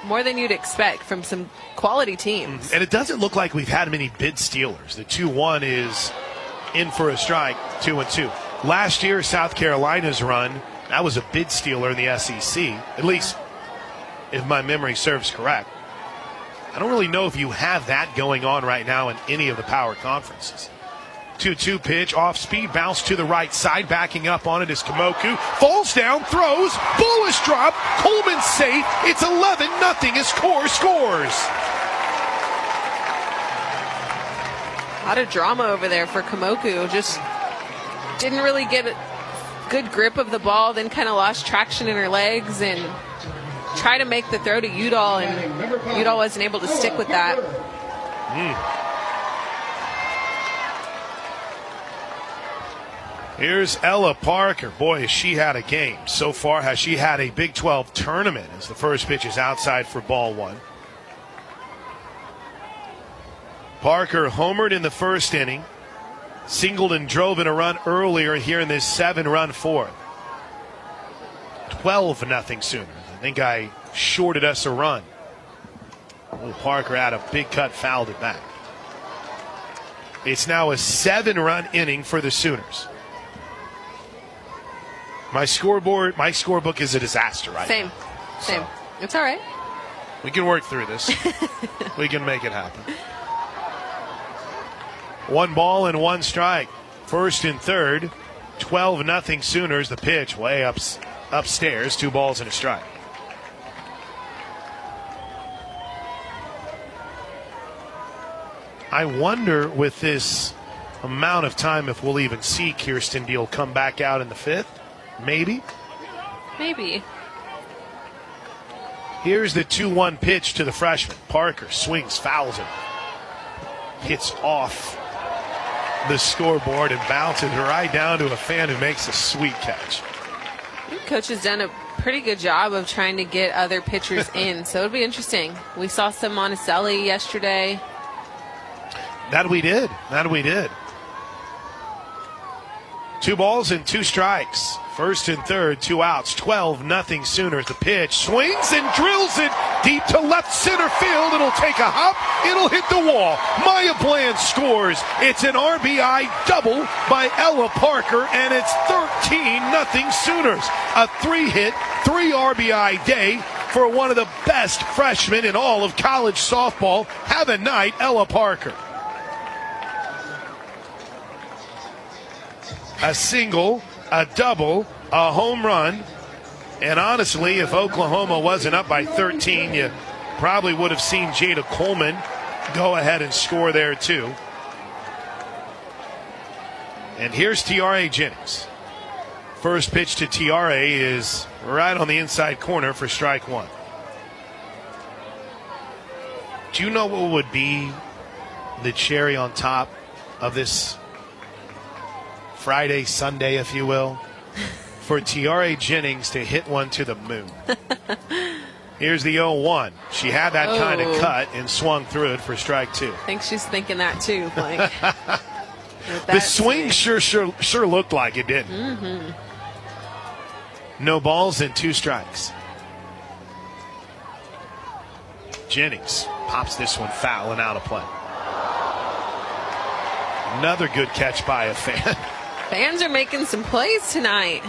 more than you'd expect from some quality teams. And it doesn't look like we've had many bid stealers. The 2-1 is in for a strike, 2-2. Last year, South Carolina's run, that was a bid stealer in the SEC, at least if my memory serves correct. I don't really know if you have that going on right now in any of the power conferences. 2-2 pitch, off speed, bounce to the right side, backing up on it is Kamoku. Falls down, throws, bullish drop, Coleman safe. It's 11-0 as Core scores. A lot of drama over there for Kamoku. Just didn't really get a good grip of the ball, then kind of lost traction in her legs and tried to make the throw to Udall, and Udall wasn't able to stick with that. Here's Ella Parker. Boy, has she had a game. So far, has she had a Big 12 tournament as the first pitch is outside for ball 1. Parker homered in the first inning, singled and drove in a run earlier here in this 7-run fourth. 12-0 Sooners. I think I shorted us a run. Parker had a big cut, fouled it back. It's now a 7-run inning for the Sooners. My scorebook is a disaster right now. Same. It's all right. We can work through this. We can make it happen. 1 ball and 1 strike. First and third. 12-0 Sooners. The pitch way upstairs. 2 balls and a strike. I wonder with this amount of time if we'll even see Kirsten Deal come back out in the 5th. Maybe. Here's the 2-1 pitch to the freshman. Parker swings, fouls it. Hits off the scoreboard and bounces right down to a fan who makes a sweet catch. Coach has done a pretty good job of trying to get other pitchers in, so it'll be interesting. We saw some Monticelli yesterday. That we did. 2 balls and 2 strikes. First and third, 2 outs. 12-0 Sooners. The pitch swings and drills it deep to left center field. It'll take a hop. It'll hit the wall. Maya Bland scores. It's an RBI double by Ella Parker, and it's 13-0 Sooners. A 3-hit, 3 RBI day for one of the best freshmen in all of college softball. Have a night, Ella Parker. A single, a double, a home run. And honestly, if Oklahoma wasn't up by 13, you probably would have seen Jada Coleman go ahead and score there too. And here's Tiare Jennings. First pitch to Tiare is right on the inside corner for strike 1. Do you know what would be the cherry on top of this Friday, Sunday, if you will, for Tiare Jennings to hit one to the moon? Here's the 0-1. She had that kind of cut and swung through it for strike 2. I think she's thinking that too. Like, the swing sure looked like it didn't. Mm-hmm. No balls and 2 strikes. Jennings pops this one foul and out of play. Another good catch by a fan. Fans are making some plays tonight.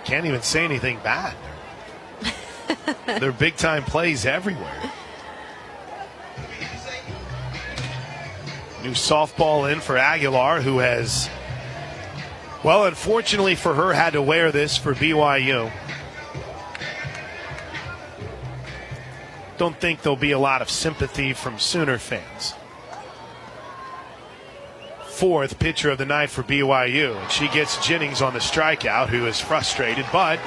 Can't even say anything bad. They're big-time plays everywhere. New softball in for Aguilar, who has, well, unfortunately for her, had to wear this for BYU. Don't think there'll be a lot of sympathy from Sooner fans. 4th pitcher of the night for BYU. And she gets Jennings on the strikeout, who is frustrated, but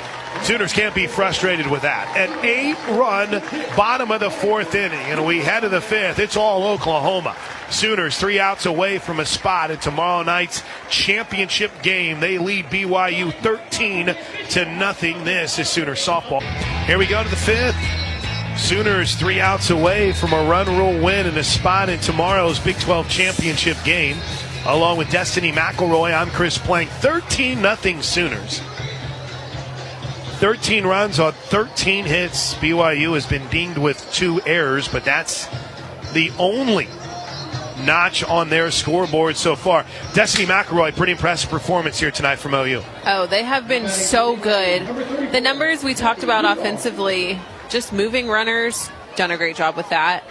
Sooners can't be frustrated with that. An 8-run bottom of the 4th inning, and we head to the 5th. It's all Oklahoma. Sooners 3 outs away from a spot in tomorrow night's championship game. They lead BYU 13-0. This is Sooner softball. Here we go to the 5th. Sooners 3 outs away from a run rule win and a spot in tomorrow's Big 12 championship game. Along with Destiny McElroy, I'm Chris Plank. 13-0 Sooners. 13 runs on 13 hits. BYU has been dinged with 2 errors, but that's the only notch on their scoreboard so far. Destiny McElroy, pretty impressive performance here tonight from OU. Oh, they have been so good. The numbers we talked about offensively, just moving runners, done a great job with that.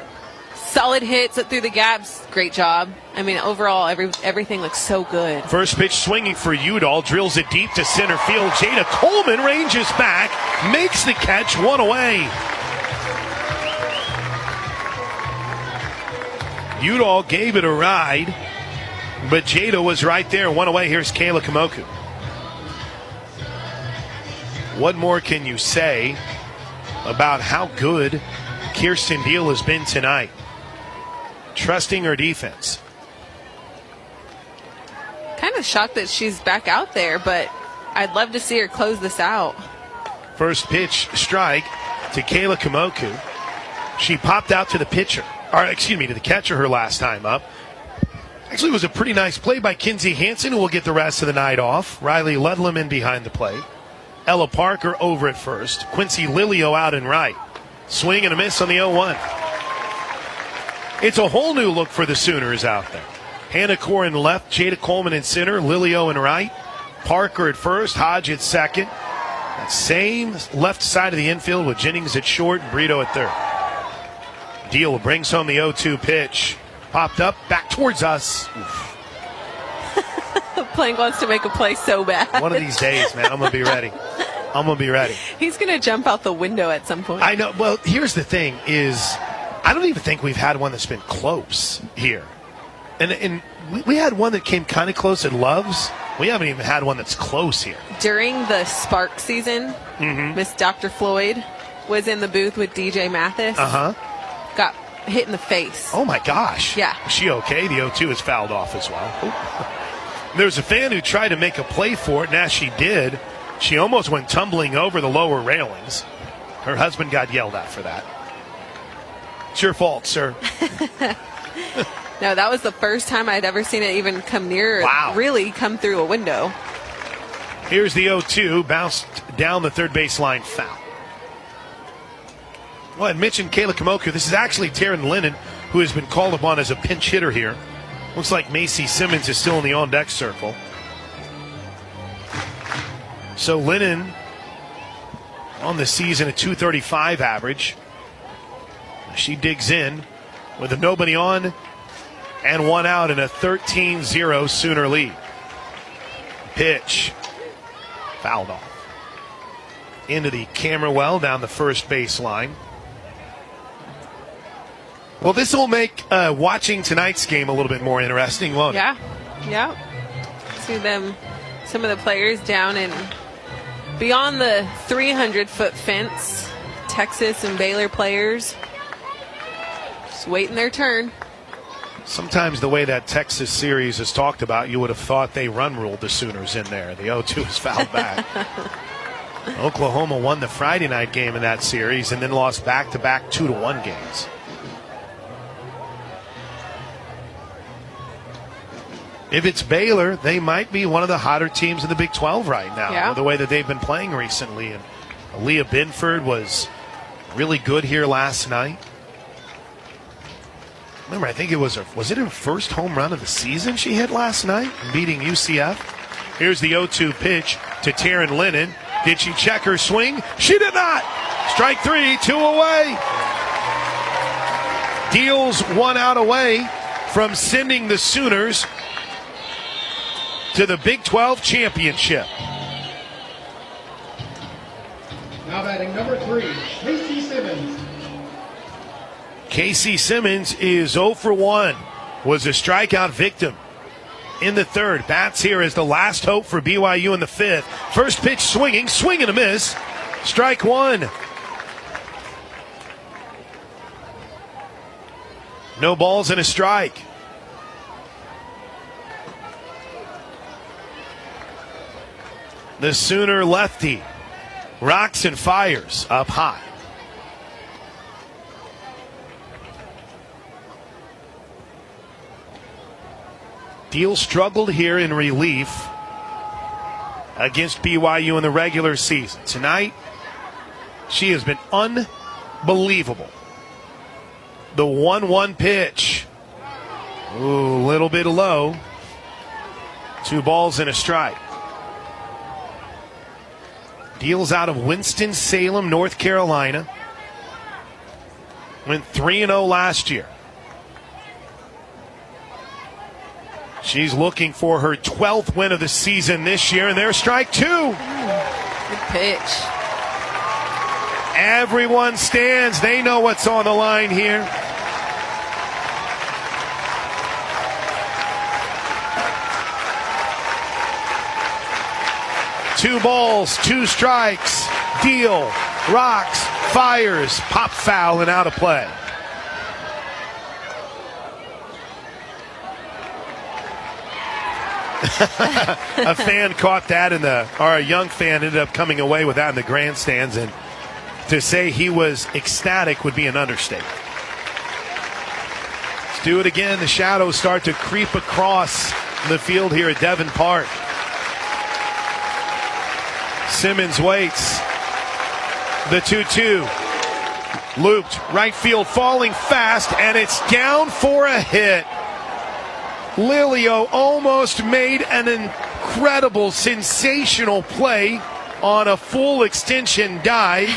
Solid hits through the gaps, great job. I mean, overall, everything looks so good. First pitch swinging for Udall, drills it deep to center field. Jada Coleman ranges back, makes the catch, 1 away. Udall gave it a ride, but Jada was right there, 1 away. Here's Kayla Kamoku. What more can you say about how good Kirsten Deal has been tonight? Trusting her defense. Kind of shocked that she's back out there, but I'd love to see her close this out. First pitch strike to Kayla Kamoku. She popped out to the pitcher, to the catcher her last time up. Actually, it was a pretty nice play by Kinsey Hansen, who will get the rest of the night off. Riley Ludlam in behind the plate. Ella Parker over at first. Quincy Lilio out and right. Swing and a miss on the 0-1. It's a whole new look for the Sooners out there. Hannah Core in left, Jada Coleman in center, Lilio in right, Parker at first, Hodge at second. That same left side of the infield with Jennings at short and Brito at third. Deal brings home the 0-2 pitch. Popped up, back towards us. Plank wants to make a play so bad. One of these days, man, I'm going to be ready. He's going to jump out the window at some point. I know. Well, here's the thing is, I don't even think we've had one that's been close here. And we had one that came kind of close at Love's, We haven't even had one that's close here. During the Spark season, Miss Dr. Floyd was in the booth with DJ Mathis. Got hit in the face. Oh, my gosh. Yeah. Is she okay? The 0-2 is fouled off as well. There's a fan who tried to make a play for it, and as she did, she almost went tumbling over the lower railings. Her husband got yelled at for that. It's your fault, sir. No, that was the first time I'd ever seen it even come near, really come through a window. Here's the 0-2, bounced down the third baseline foul. Well, I mentioned Kayla Kamoku. This is actually Taryn Lennon, who has been called upon as a pinch hitter here. Looks like Macy Simmons is still in the on-deck circle. So Lennon on the season, a .235 average. She digs in with a nobody on and one out in a 13-0 Sooner lead. Pitch. Fouled off. Into the camera well down the first baseline. Well, this will make watching tonight's game a little bit more interesting, won't it? Yeah. See them, some of the players down in beyond the 300-foot fence. Texas and Baylor players just waiting their turn. Sometimes the way that Texas series is talked about, you would have thought they ruled the Sooners in there. The 0-2 is fouled back. Oklahoma won the Friday night game in that series and then lost back-to-back 2-1 games. If it's Baylor, they might be one of the hotter teams in the Big 12 right now, the way that they've been playing recently. And Aaliyah Binford was really good here last night. Remember, I think it was it her first home run of the season she hit last night, beating UCF? Here's the 0-2 pitch to Taryn Lennon. Did she check her swing? She did not. Strike three, 2 away. Deals 1 out away from sending the Sooners to the Big 12 championship. Now batting number 3, Casey Simmons. Casey Simmons is 0 for 1. Was a strikeout victim in the third. Bats here as the last hope for BYU in the fifth. First pitch swinging, swing and a miss. Strike one. No balls and a strike. The Sooner lefty rocks and fires up high. Deal struggled here in relief against BYU in the regular season. Tonight, she has been unbelievable. The 1-1 pitch. Ooh, a little bit low. 2 balls and a strike. Deals out of Winston-Salem, North Carolina. Went 3-0 last year. She's looking for her 12th win of the season this year, and there's strike 2. Good pitch. Everyone stands. They know what's on the line here. Two balls, 2 strikes. Deal, rocks, fires, pop foul, and out of play. A fan caught that or a young fan ended up coming away with that in the grandstands, and to say he was ecstatic would be an understatement. Let's do it again. The shadows start to creep across the field here at Devon Park. Simmons waits. The 2-2. Looped. Right field falling fast, and it's down for a hit. Lilio almost made an incredible, sensational play on a full extension dive,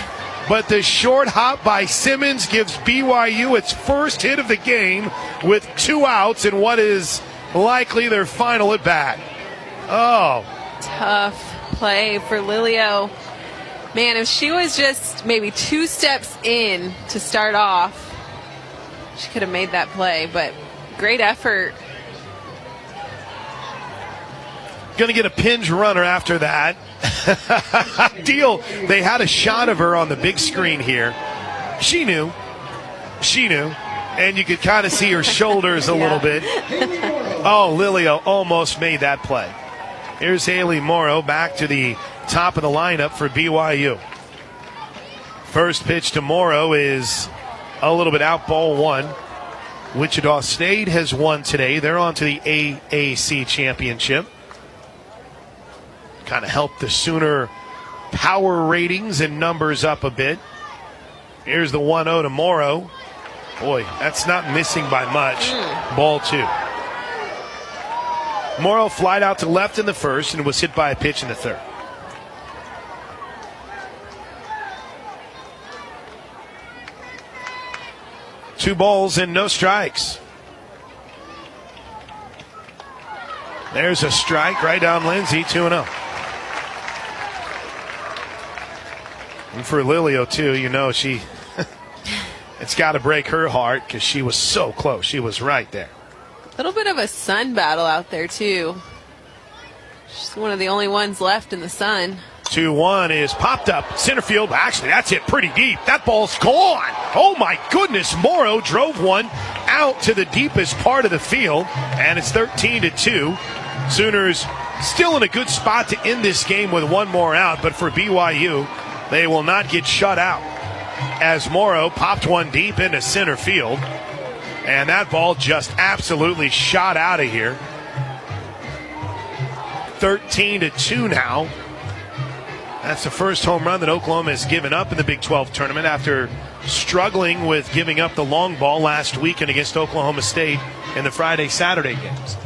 but the short hop by Simmons gives BYU its first hit of the game with 2 outs in what is likely their final at bat. Oh. Tough play for Lilio. Man, if she was just maybe 2 steps in to start off, she could have made that play, but great effort. Going to get a pinch runner after that. Deal. They had a shot of her on the big screen here. She knew. And you could kind of see her shoulders a little bit. Oh, Lilio almost made that play. Here's Haley Morrow back to the top of the lineup for BYU. First pitch to Morrow is a little bit out, ball one. Wichita State has won today. They're on to the AAC championship. Kind of helped the Sooner power ratings and numbers up a bit. Here's the 1-0 to Morrow. Boy, that's not missing by much. Ball two. Morrow flied out to left in the first and was hit by a pitch in the third. Two balls and no strikes. There's a strike right down Lindsay, 2-0. And for Lilio, too, you know, it's got to break her heart because she was so close. She was right there. A little bit of a sun battle out there, too. She's one of the only ones left in the sun. 2-1 is popped up center field. Actually, that's hit pretty deep. That ball's gone. Oh, my goodness. Morrow drove one out to the deepest part of the field, and it's 13-2. Sooners still in a good spot to end this game with one more out, but for BYU, they will not get shut out as Morrow popped one deep into center field, and that ball just absolutely shot out of here. 13-2 now. That's the first home run that Oklahoma has given up in the Big 12 tournament after struggling with giving up the long ball last weekend against Oklahoma State in the Friday-Saturday games.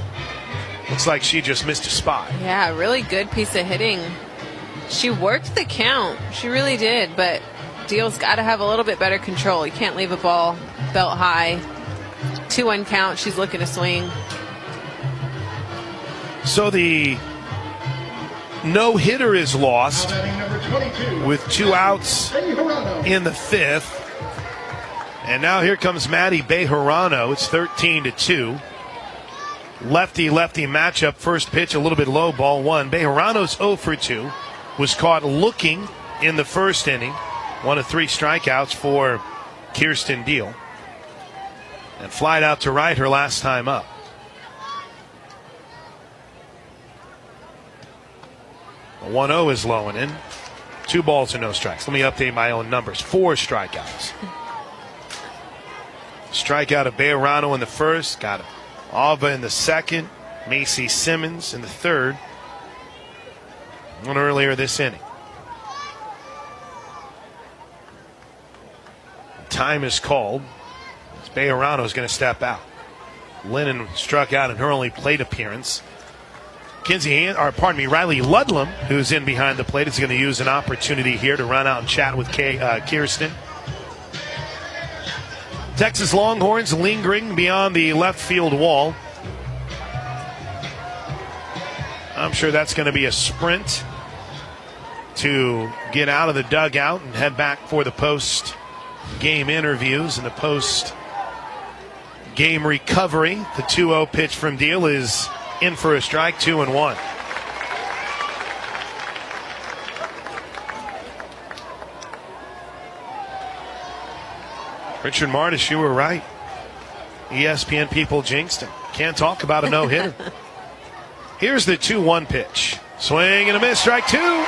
Looks like she just missed a spot. Yeah, really good piece of hitting. She worked the count. She really did, but Deal's got to have a little bit better control. You can't leave a ball belt high. 2-1 count. She's looking to swing. So the no-hitter is lost with 2 outs in the fifth. And now here comes Maddie Bejarano. It's 13-2. Lefty-lefty matchup. First pitch a little bit low, ball one. Bejarano's 0 for 2. Was caught looking in the first inning. 1 of 3 strikeouts for Kirsten Deal. And flied out to right her last time up. The 1-0 is low and in. 2 balls and no strikes. Let me update my own numbers. 4 strikeouts. Strikeout of Bejarano in the first. Got it. Alva in the second. Macy Simmons in the third. One earlier this inning. Time is called. Bejarano is going to step out. Lennon struck out in her only plate appearance. Riley Ludlam, who's in behind the plate, is going to use an opportunity here to run out and chat with Kirsten. Texas Longhorns lingering beyond the left field wall. I'm sure that's going to be a sprint to get out of the dugout and head back for the post-game interviews and the post-game recovery. The 2-0 pitch from Deal is in for a strike, 2-1. Richard Martis, you were right. ESPN people jinxed him. Can't talk about a no-hitter. Here's the 2-1 pitch. Swing and a miss, strike 2. Man,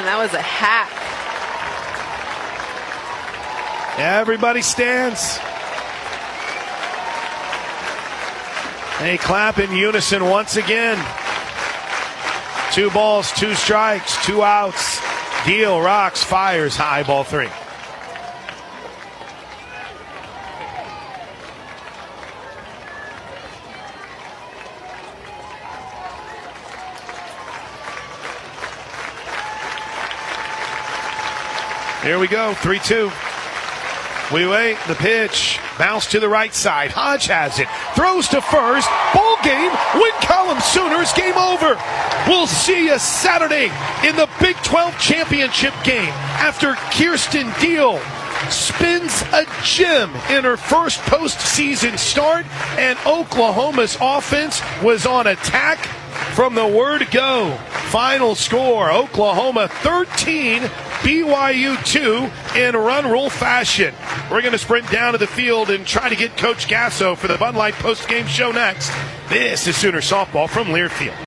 that was a hack. Everybody stands. They clap in unison once again. 2 balls, 2 strikes, 2 outs. Deal rocks, fires high, ball 3. Here we go, 3-2. We wait, the pitch, bounce to the right side. Hodge has it, throws to first, ball game, win column Sooners, game over. We'll see you Saturday in the Big 12 championship game after Kirsten Deal spins a gem in her first postseason start, and Oklahoma's offense was on attack from the word go. Final score, Oklahoma 13, BYU 2 in run rule fashion. We're going to sprint down to the field and try to get Coach Gasso for the Bud Light post-game show next. This is Sooner Softball from Learfield.